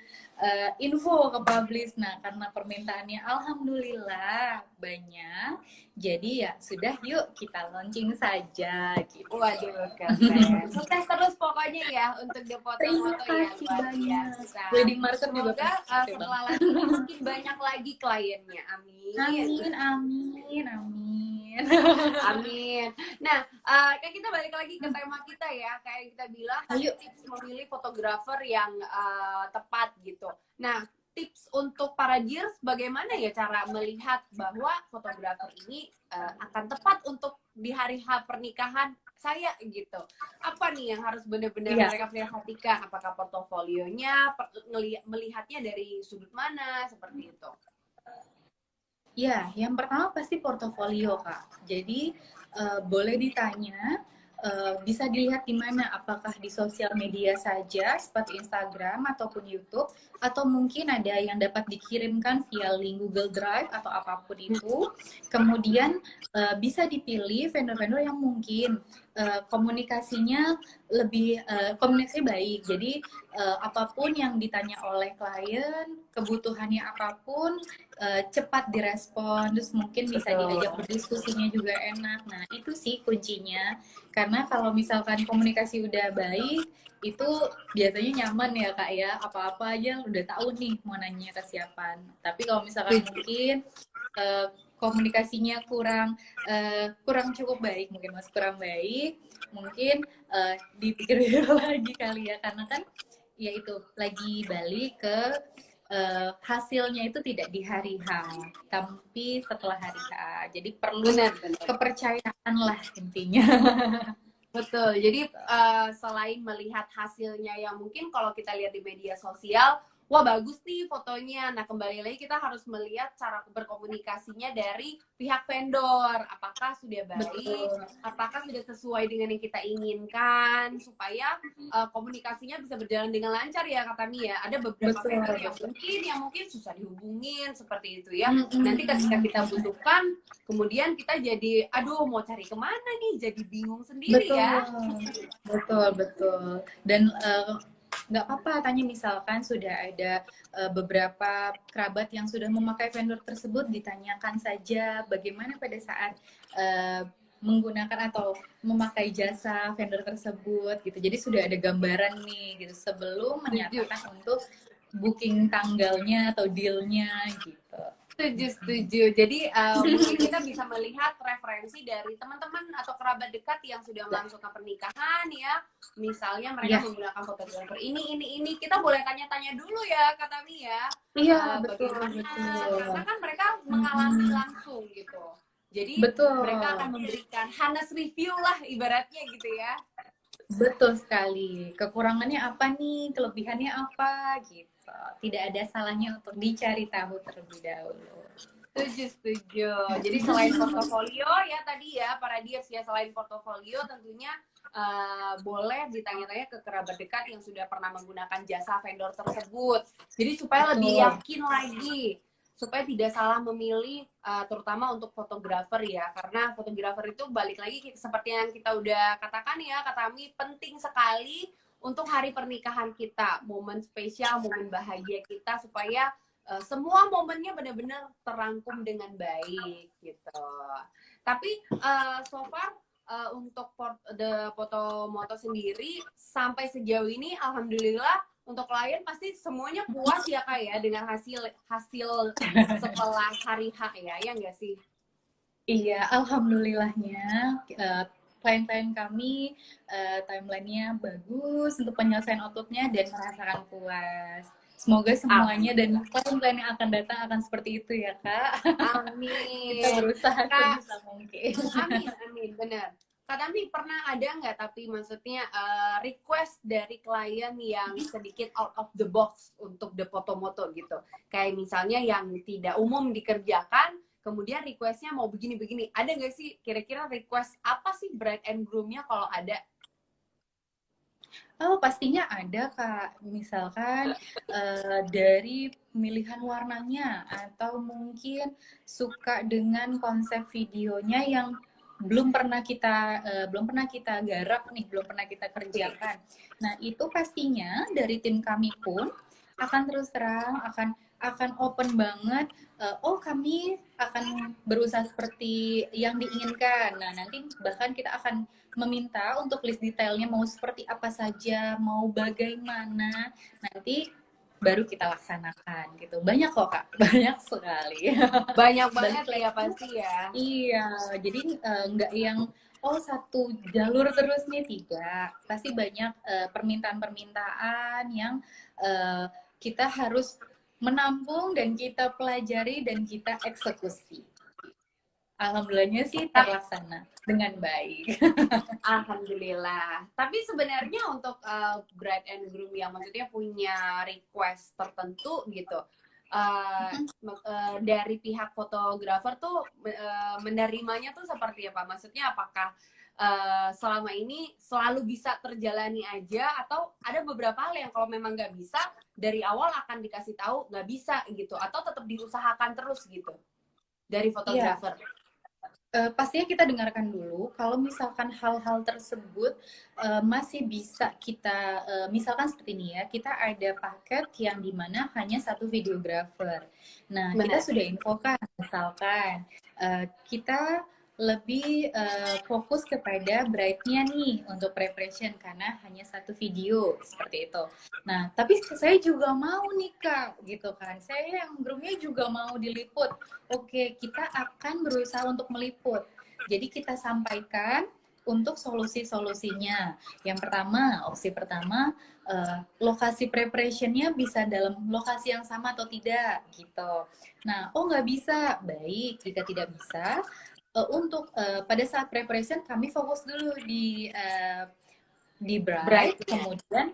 info ke publish. Nah, karena permintaannya alhamdulillah banyak. Jadi ya sudah yuk kita launching saja gitu. Waduh keren. Sukses terus pokoknya ya untuk The Terima Potomoto ya, kasih luar banyak. biasa. Wedding market juga Semoga pasti setelah banget. live ini makin banyak lagi kliennya. Amin. Amin, amin, amin. Amin. Nah, kayak kita balik lagi ke tema kita ya. Kayak yang kita bilang tadi Ayo. tips memilih fotografer yang tepat gitu. Nah, tips untuk para dears bagaimana ya cara melihat bahwa fotografer ini akan tepat untuk di hari H pernikahan saya gitu. Apa nih yang harus benar-benar Iya. mereka perhatikan? Apakah portofolionya, melihatnya dari sudut mana, seperti itu? Ya, yang pertama pasti portofolio, Kak. Jadi, boleh ditanya, bisa dilihat di mana, apakah di sosial media saja, seperti Instagram ataupun YouTube, atau mungkin ada yang dapat dikirimkan via link Google Drive atau apapun itu. Kemudian, bisa dipilih vendor-vendor yang mungkin komunikasinya lebih komunikasi baik. Jadi, apapun yang ditanya oleh klien, kebutuhannya apapun, cepat direspon, terus mungkin bisa diajak berdiskusinya juga enak. Nah, itu sih kuncinya. Karena kalau misalkan komunikasi udah baik, itu biasanya nyaman ya Kak ya. Apa-apa aja udah tahu nih mau nanya ke siapa. Tapi kalau misalkan mungkin komunikasinya kurang cukup baik, mungkin masih kurang baik, mungkin dipikir lagi kali ya. Karena kan ya itu lagi balik ke hasilnya itu tidak di hari H, tapi setelah hari H. Jadi perlu kepercayaan lah intinya. Betul. Jadi selain melihat hasilnya yang mungkin kalau kita lihat di media sosial, wah bagus nih fotonya. Nah kembali lagi kita harus melihat cara berkomunikasinya dari pihak vendor. Apakah sudah baik? Betul. Apakah sudah sesuai dengan yang kita inginkan? Supaya komunikasinya bisa berjalan dengan lancar ya kata Mia. Ada beberapa vendor yang mungkin susah dihubungin seperti itu ya. Nanti ketika kita butuhkan, kemudian kita jadi aduh mau cari kemana nih, jadi bingung sendiri betul. ya. Betul. Dan nggak apa-apa tanya misalkan sudah ada beberapa kerabat yang sudah memakai vendor tersebut, ditanyakan saja bagaimana pada saat menggunakan atau memakai jasa vendor tersebut gitu. Jadi sudah ada gambaran nih gitu sebelum menyatakan untuk booking tanggalnya atau dealnya gitu. Setuju. Jadi mungkin kita bisa melihat referensi dari teman-teman atau kerabat dekat yang sudah melangsungkan pernikahan ya. Misalnya mereka menggunakan fotografer ini. Kita boleh tanya-tanya dulu ya kata Mia ya. Iya, betul. Karena kan mereka mengalami langsung gitu. Jadi mereka akan memberikan honest review lah ibaratnya gitu ya. Betul sekali. Kekurangannya apa nih? Kelebihannya apa gitu. Tidak ada salahnya untuk dicari tahu terlebih dahulu. Setuju. Jadi selain portofolio ya tadi ya para dears ya, selain portofolio tentunya boleh ditanya-tanya ke kerabat dekat yang sudah pernah menggunakan jasa vendor tersebut. Jadi supaya lebih yakin lagi, supaya tidak salah memilih terutama untuk fotografer ya, karena fotografer itu balik lagi seperti yang kita udah katakan ya, kata Mi, penting sekali untuk hari pernikahan kita, momen spesial, momen bahagia kita, supaya semua momennya benar-benar terangkum dengan baik gitu. Tapi so far untuk the foto moto sendiri sampai sejauh ini, alhamdulillah untuk klien pasti semuanya puas ya kak ya dengan hasil setelah hari H ya nggak sih? Iya, alhamdulillahnya klien-klien kami timelinenya bagus untuk penyelesaian outputnya dan merasakan puas. Semoga semuanya dan klien-klien yang akan datang akan seperti itu ya kak. Amin. Kita berusaha Kak, sebisa mungkin. amin, benar. Kak Tami, pernah ada nggak tapi maksudnya request dari klien yang sedikit out of the box untuk the foto-moto gitu? Kayak misalnya yang tidak umum dikerjakan, kemudian requestnya mau begini-begini. Ada nggak sih kira-kira request apa sih bride and groom-nya kalau ada? Oh, pastinya ada, Kak. Misalkan dari pemilihan warnanya atau mungkin suka dengan konsep videonya yang belum pernah kita garap nih, belum pernah kita kerjakan. Nah, itu pastinya dari tim kami pun akan terus terang akan open banget. Oh, kami akan berusaha seperti yang diinginkan. Nah, nanti bahkan kita akan meminta untuk list detailnya mau seperti apa saja, mau bagaimana, nanti baru kita laksanakan gitu. Banyak kok Kak, banyak sekali. Banyak banget Balik ya lagi, pasti ya. iya, jadi nggak yang oh satu jalur terus nih, tidak. Pasti banyak permintaan-permintaan yang kita harus menampung dan kita pelajari dan kita eksekusi. Alhamdulillahnya sih terlaksana dengan baik. Alhamdulillah. Tapi sebenarnya untuk bride and groom yang maksudnya punya request tertentu gitu, dari pihak fotografer tuh menerimanya tuh seperti apa? Maksudnya apakah selama ini selalu bisa terjalani aja atau ada beberapa hal yang kalau memang nggak bisa dari awal akan dikasih tahu nggak bisa gitu atau tetap diusahakan terus gitu dari Iya, fotografer? pastinya kita dengarkan dulu. Kalau misalkan hal-hal tersebut masih bisa kita, misalkan seperti ini ya, kita ada paket yang dimana hanya satu videographer. Nah, kita Benar. sudah infokan, misalkan kita lebih fokus kepada bride-nya nih untuk preparation karena hanya satu video seperti itu. Nah, tapi saya juga mau nih Kak, gitu kan. Saya yang groomnya juga mau diliput. Oke, kita akan berusaha untuk meliput. Jadi kita sampaikan untuk solusi-solusinya. Yang pertama, opsi pertama, lokasi preparationnya bisa dalam lokasi yang sama atau tidak, gitu. Nah, oh nggak bisa, baik. Jika tidak bisa, untuk pada saat preparation kami fokus dulu di Bride. bride, kemudian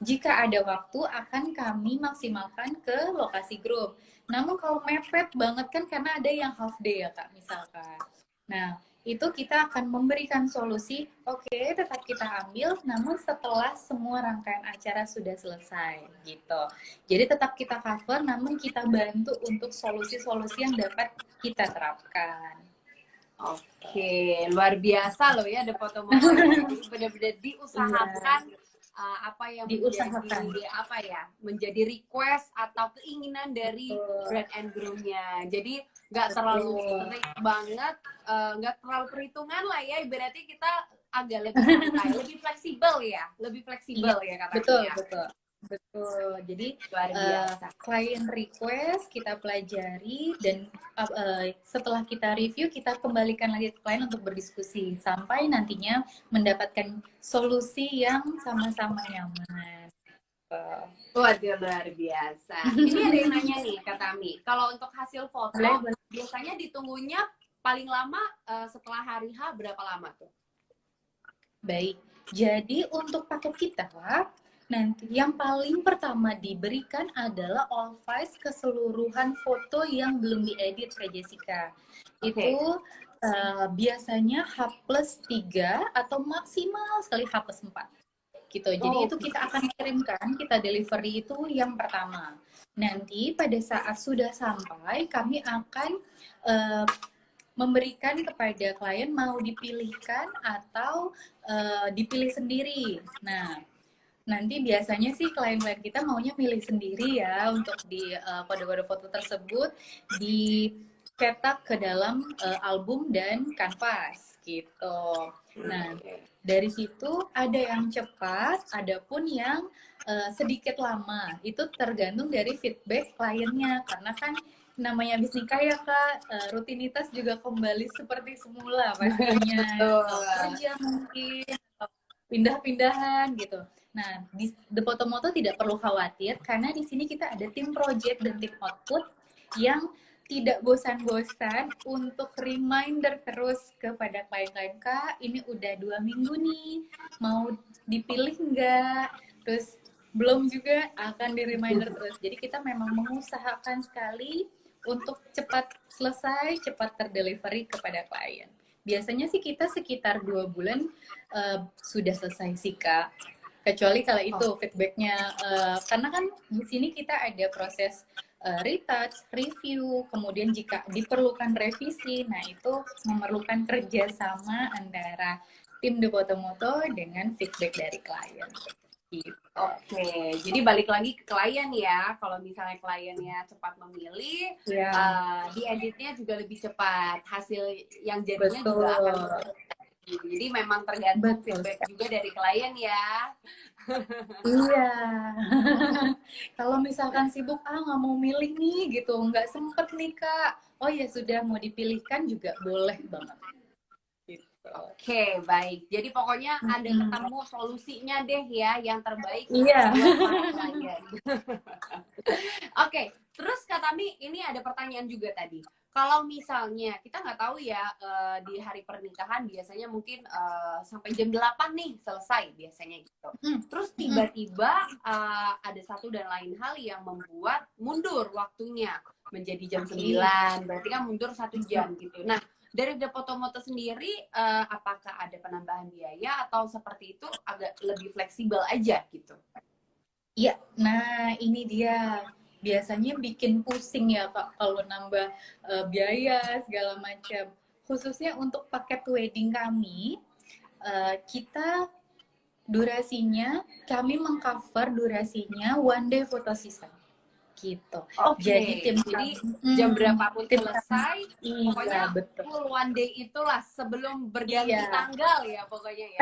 jika ada waktu akan kami maksimalkan ke lokasi grup. Namun kalau mepet banget kan karena ada yang half day ya Kak misalkan. Nah, itu kita akan memberikan solusi, oke, tetap kita ambil namun setelah semua rangkaian acara sudah selesai gitu. Jadi tetap kita cover namun kita bantu untuk solusi-solusi yang dapat kita terapkan. Oke, luar biasa loh ya ada foto-foto ini. Jadi benar-benar diusahakan Iya, apa yang diusahakan. menjadi apa ya, menjadi request atau keinginan dari Betul, brand and groom-nya. Jadi nggak terlalu betul. strict banget, nggak terlalu perhitungan lah ya. Ibaratnya kita agak lebih santai, lebih fleksibel ya, lebih Iya, fleksibel ya betul, katanya. betul. Betul. Jadi Luar biasa. klien request kita pelajari dan setelah kita review kita kembalikan lagi ke klien untuk berdiskusi sampai nantinya mendapatkan solusi yang sama-sama nyaman. Waduh, luar biasa. Ini ada yang nanya nih, Kak Tami. Kalau untuk hasil Boleh, foto, boleh. biasanya ditunggunya paling lama setelah hari H berapa lama tuh? Baik. Jadi untuk paket kita, nanti yang paling pertama diberikan adalah all files keseluruhan foto yang belum diedit Kak Jessica. Oke. Itu biasanya H+3 atau maksimal sekali H+4 gitu. Jadi Oh, itu kita akan kirimkan, kita delivery itu yang pertama. Nanti pada saat sudah sampai, kami akan memberikan kepada klien mau dipilihkan atau dipilih sendiri. Nah, nanti biasanya sih klien-klien kita maunya milih sendiri ya untuk di kode-kode foto tersebut dicetak ke dalam album dan kanvas gitu. Nah, dari situ ada yang cepat, ada pun yang sedikit lama. Itu tergantung dari feedback kliennya karena kan namanya habis nikah ya Kak, rutinitas juga kembali seperti semula pastinya. Betul. Kerja mungkin, pindah-pindahan gitu. Nah, di The Potomoto tidak perlu khawatir karena di sini kita ada tim project dan tim output yang tidak bosan-bosan untuk reminder terus kepada klien-klien, Kak, ini udah 2 minggu nih, mau dipilih nggak? Terus belum juga akan di reminder terus. Jadi kita memang mengusahakan sekali untuk cepat selesai, cepat terdelivery kepada klien. Biasanya sih kita sekitar 2 bulan sudah selesai sih Kak. Kecuali kalau itu feedbacknya, karena kan di sini kita ada proses retouch, review, kemudian jika diperlukan revisi, nah itu memerlukan kerjasama antara tim The Potomoto dengan feedback dari klien. Gitu. Oke, jadi balik lagi ke klien ya. Kalau misalnya kliennya cepat memilih, di editnya juga lebih cepat. Hasil yang jadinya juga akan lebih. Jadi memang tergantung feedback juga dari klien ya. Iya. Kalau misalkan sibuk, nggak mau milih nih gitu, nggak sempet nih Kak. Oh ya sudah, mau dipilihkan juga boleh banget. Oke, baik. Jadi pokoknya ada ketemu solusinya deh ya, yang terbaik Iya. buat para klien. Oke, terus Kak Tami, ini ada pertanyaan juga tadi. Kalau misalnya kita nggak tahu ya, di hari pernikahan biasanya mungkin sampai jam 8 nih selesai biasanya gitu. Terus tiba-tiba ada satu dan lain hal yang membuat mundur waktunya menjadi jam 9, berarti kan mundur 1 jam gitu. Nah, dari The Potomoto sendiri, apakah ada penambahan biaya atau seperti itu agak lebih fleksibel aja gitu? Iya, nah ini dia. Biasanya bikin pusing ya Kak kalau nambah biaya segala macam. Khususnya untuk paket wedding kami, kita durasinya, kami mengcover durasinya 1 day photo session. Gitu. Jadi jam berapapun selesai, pokoknya betul. full 1 day itulah sebelum berganti tanggal ya pokoknya ya.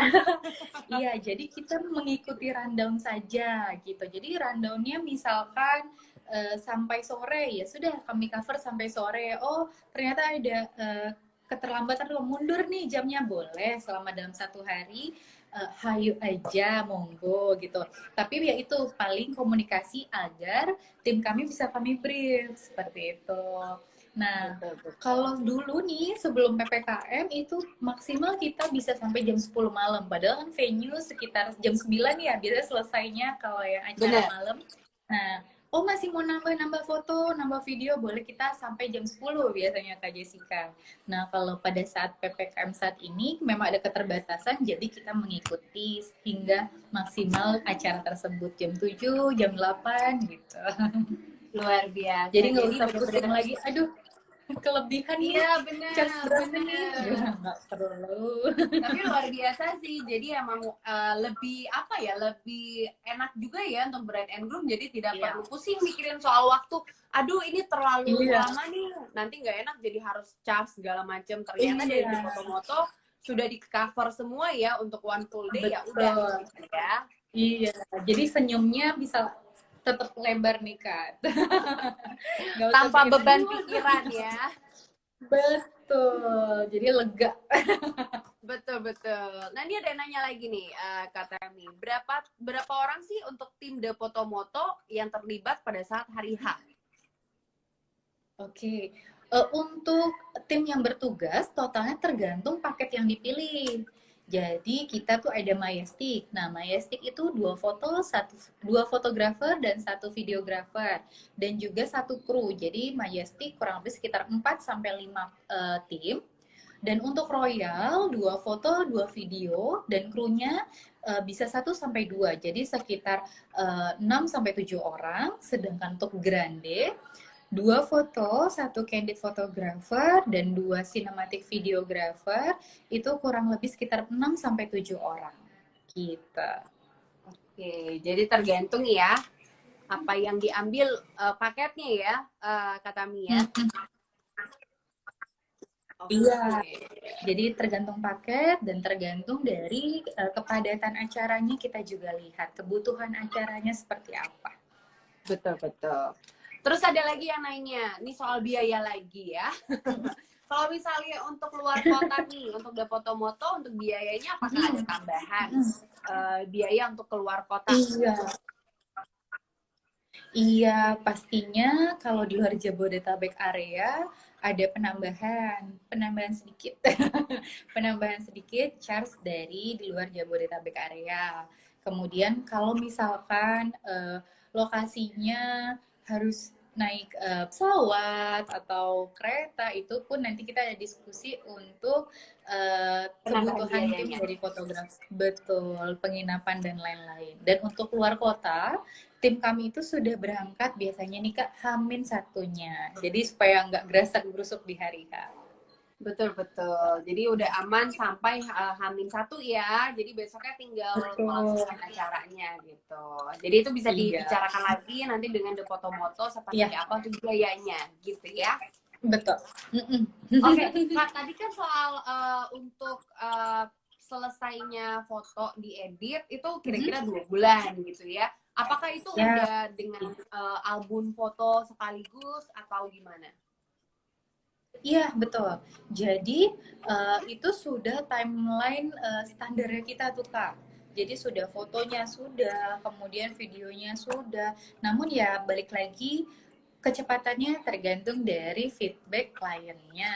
Iya, jadi kita mengikuti rundown saja gitu. Jadi rundownnya misalkan sampai sore ya sudah kami cover sampai sore. Oh ternyata ada keterlambatan atau mundur nih jamnya, boleh selama dalam 1 hari. Hayu aja, monggo gitu. Tapi ya itu paling komunikasi agar tim kami bisa kami brief seperti itu. Nah, kalau dulu nih sebelum PPKM itu maksimal kita bisa sampai jam 10 malam. Padahal kan venue sekitar jam 9 ya biasanya selesainya kalau yang acara malam. Nah, masih mau nambah foto, nambah video, boleh kita sampai jam 10 biasanya Kak Jessica. Nah, kalau pada saat PPKM saat ini memang ada keterbatasan, jadi kita mengikuti hingga maksimal acara tersebut jam 7, jam 8 gitu. Luar biasa. Jadi nggak usah pusing lagi, aduh kelebihan iya benar nggak perlu. Tapi luar biasa sih, jadi emang lebih apa ya, lebih enak juga ya untuk bride and groom, jadi tidak perlu pusing mikirin soal waktu, aduh ini terlalu lama nih nanti nggak enak jadi harus charge segala macam. Ternyata dari The Potomoto sudah di cover semua ya untuk 1 full day. Ya udah gitu ya. Iya, jadi senyumnya bisa tetap lebar nih Kak. Tanpa beban pikiran ya. Betul, jadi lega. Betul. Nah ini ada yang nanya lagi nih Kak Tami, berapa orang sih untuk tim The Potomoto yang terlibat pada saat hari H? Oke, untuk tim yang bertugas totalnya tergantung paket yang dipilih. Jadi kita tuh ada Majestic. Nah, Majestic itu 2 fotografer dan 1 videografer dan juga 1 kru. Jadi Majestic kurang lebih sekitar 4 sampai 5 tim. Dan untuk Royal 2 foto, 2 video dan krunya bisa 1 sampai 2. Jadi sekitar 6 sampai 7 orang. Sedangkan untuk Grande 2 foto, 1 candid photographer, dan 2 cinematic videographer, itu kurang lebih sekitar 6 sampai 7 orang. Gitu. Oke, jadi tergantung ya apa yang diambil paketnya ya, kata Mia. Hmm, Oke. iya, jadi tergantung paket dan tergantung dari kepadatan acaranya kita juga lihat kebutuhan acaranya seperti apa. Betul, betul. Terus ada lagi yang nanya, ini soal biaya lagi ya. Kalau misalnya untuk luar kota nih, untuk foto-moto, untuk biayanya apakah ada tambahan biaya untuk keluar kota? Iya, iya, pastinya kalau di luar Jabodetabek area ada penambahan sedikit, penambahan sedikit charge dari di luar Jabodetabek area. Kemudian kalau misalkan lokasinya harus naik pesawat atau kereta, itu pun nanti kita ada diskusi untuk Penambahan kebutuhan tim biayanya. dari fotografer, betul, penginapan dan lain-lain. Dan untuk luar kota, tim kami itu sudah berangkat biasanya nih Kak, Hamin satunya. Jadi supaya nggak gerasak gerusuk di hari Kak. Betul, betul. Jadi udah aman sampai H-1 ya. Jadi besoknya tinggal Betul. melangsungkan acaranya gitu. Jadi itu bisa Iya. dibicarakan lagi nanti dengan The Fotomoto seperti Iya, apa tuh biayanya gitu ya. betul. Oke, Kak, tadi kan soal untuk selesainya foto diedit itu kira-kira 2 bulan gitu ya. Apakah itu Ya, udah dengan album foto sekaligus atau gimana? iya betul. Jadi itu sudah timeline standarnya kita tuh Kak. Jadi sudah fotonya sudah, kemudian videonya sudah. Namun ya balik lagi kecepatannya tergantung dari feedback kliennya.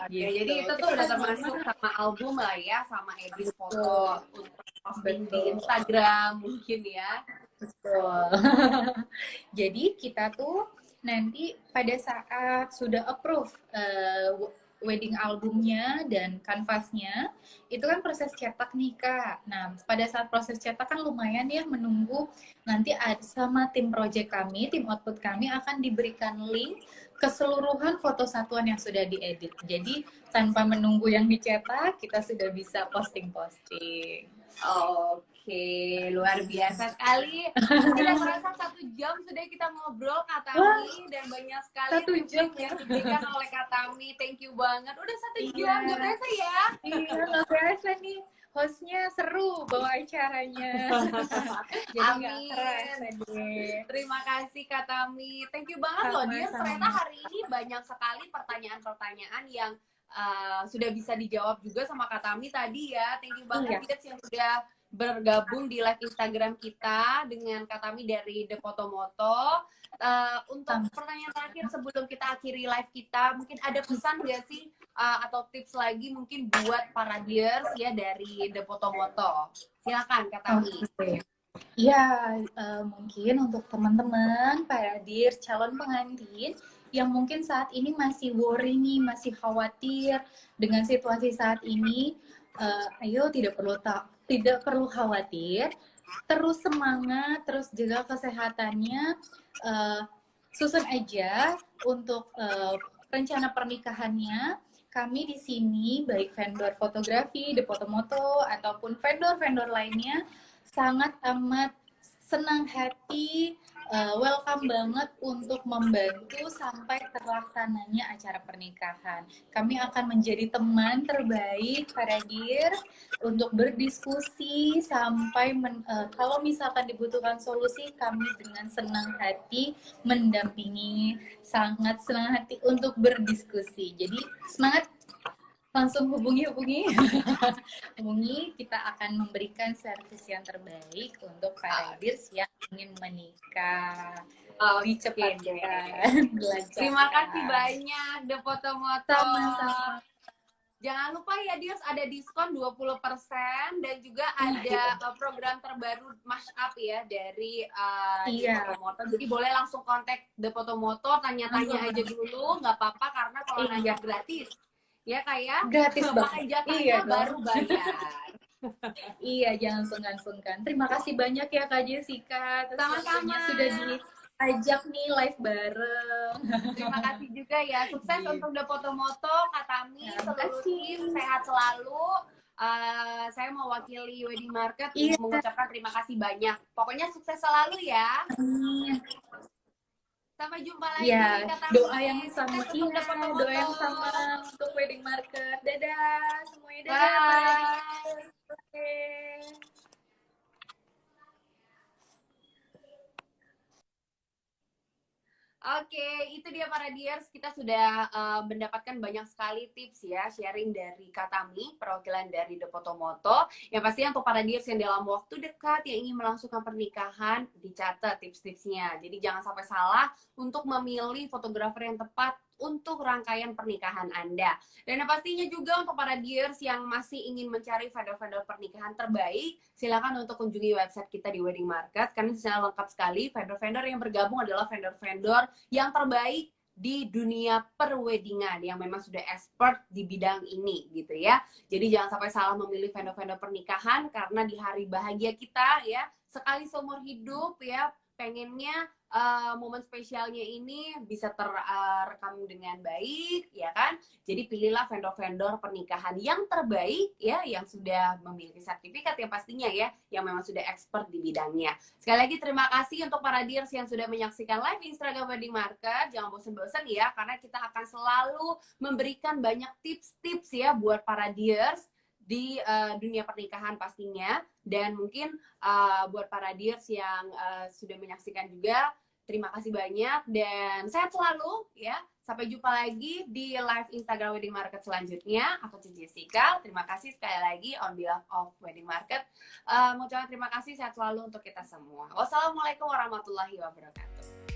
Oke, Gitu. jadi itu tuh Kita udah kan termasuk sama album lah ya, sama edit betul, foto untuk posting di betul, Instagram mungkin ya. betul. Jadi kita tuh nanti pada saat sudah approve wedding albumnya dan kanvasnya, itu kan proses cetak nih Kak. Nah, pada saat proses cetak kan lumayan ya menunggu, nanti sama tim project kami, tim output kami akan diberikan link keseluruhan foto satuan yang sudah diedit. Jadi tanpa menunggu yang dicetak, kita sudah bisa posting-posting. Oke, luar biasa sekali. Tidak terasa 1 jam sudah kita ngobrol Kak Wah, Tami dan banyak sekali 1 jam tips ya. yang diberikan oleh Kak Tami. Thank you banget. Udah 1 jam, Iya. gak berasa ya? Iya, nggak berasa nih. Hostnya seru bawa acaranya. Jadi nggak kerasa Amin. deh. Terima kasih Kak Tami. Thank you banget loh dia. Ternyata Sama-sama. hari ini banyak sekali pertanyaan-pertanyaan yang sudah bisa dijawab juga sama Kak Tami tadi ya. Thank you banget Iya. dia yang sudah bergabung di live Instagram kita dengan Kak Tami dari The Fotomoto. Untuk Sama. pertanyaan terakhir sebelum kita akhiri live kita, mungkin ada pesan nggak sih atau tips lagi mungkin buat para dears ya dari The Fotomoto? Silakan Kak Tami. Oke. Ya, mungkin untuk teman-teman, para dir, calon pengantin yang mungkin saat ini masih worry nih, masih khawatir dengan situasi saat ini, ayo tidak perlu khawatir, terus semangat, terus jaga kesehatannya, uh, susun aja untuk rencana pernikahannya. Kami di sini baik vendor fotografi, The Fotomoto ataupun vendor-vendor lainnya sangat amat senang hati, welcome banget untuk membantu sampai terlaksananya acara pernikahan. Kami akan menjadi teman terbaik para dear untuk berdiskusi sampai kalau misalkan dibutuhkan solusi, kami dengan senang hati mendampingi, sangat senang hati untuk berdiskusi. Jadi semangat, langsung hubungi kita akan memberikan servis yang terbaik untuk para dears yang ingin menikah. Dicepatkan, Terima kasih banyak The Fotomoto. Sama-sama. Jangan lupa ya Dears ada diskon 20% dan juga ada program terbaru mashup ya dari The Fotomoto. Jadi boleh langsung kontak The Fotomoto, tanya-tanya aja dulu, nggak apa-apa karena kalau nanya gratis. Ya kayak gratis pakai jasanya baru bayar. Iya, jangan sungkan-sungkan. Terima kasih banyak ya Kak Jessica. Sama-sama. Sudah diajak nih live bareng. Terima kasih juga ya. Sukses untuk The Fotomoto, Kak Tami, seluruh tim sehat selalu. Saya mewakili Wedding Market Iya. mengucapkan terima kasih banyak. Pokoknya sukses selalu ya. Amin. Sampai jumpa lagi Ya, Kak doa Tami. yang sama. Sukses untuk Iya, foto-foto. doa yang sama untuk Wedding Market. Dadah semuanya, dadah para Bye. Oke. Oke, itu dia para dears. Kita sudah mendapatkan banyak sekali tips ya, sharing dari Katami, perwakilan dari The Fotomoto. Yang pasti untuk para dears yang dalam waktu dekat yang ingin melangsungkan pernikahan, dicatat tips-tipsnya. Jadi jangan sampai salah untuk memilih fotografer yang tepat untuk rangkaian pernikahan Anda. Dan yang pastinya juga untuk para dears yang masih ingin mencari vendor-vendor pernikahan terbaik, silakan untuk kunjungi website kita di Wedding Market karena di sana lengkap sekali. Vendor-vendor yang bergabung adalah vendor-vendor yang terbaik di dunia perweddingan yang memang sudah expert di bidang ini gitu ya. Jadi jangan sampai salah memilih vendor-vendor pernikahan karena di hari bahagia kita ya, sekali seumur hidup ya, pengennya momen spesialnya ini bisa terekam dengan baik ya kan. Jadi pilihlah vendor-vendor pernikahan yang terbaik ya, yang sudah memiliki sertifikat yang pastinya ya, yang memang sudah expert di bidangnya. Sekali lagi terima kasih untuk para dears yang sudah menyaksikan live Instagram Wedding Market. Jangan bosan-bosan ya, karena kita akan selalu memberikan banyak tips-tips ya buat para dears di dunia pernikahan pastinya. Dan mungkin buat para dears yang sudah menyaksikan juga, terima kasih banyak dan sehat selalu ya. Sampai jumpa lagi di live Instagram Wedding Market selanjutnya. Aku Cici Jessica. Terima kasih sekali lagi on behalf of Wedding Market. Mengucapkan terima kasih, sehat selalu untuk kita semua. Wassalamualaikum warahmatullahi wabarakatuh.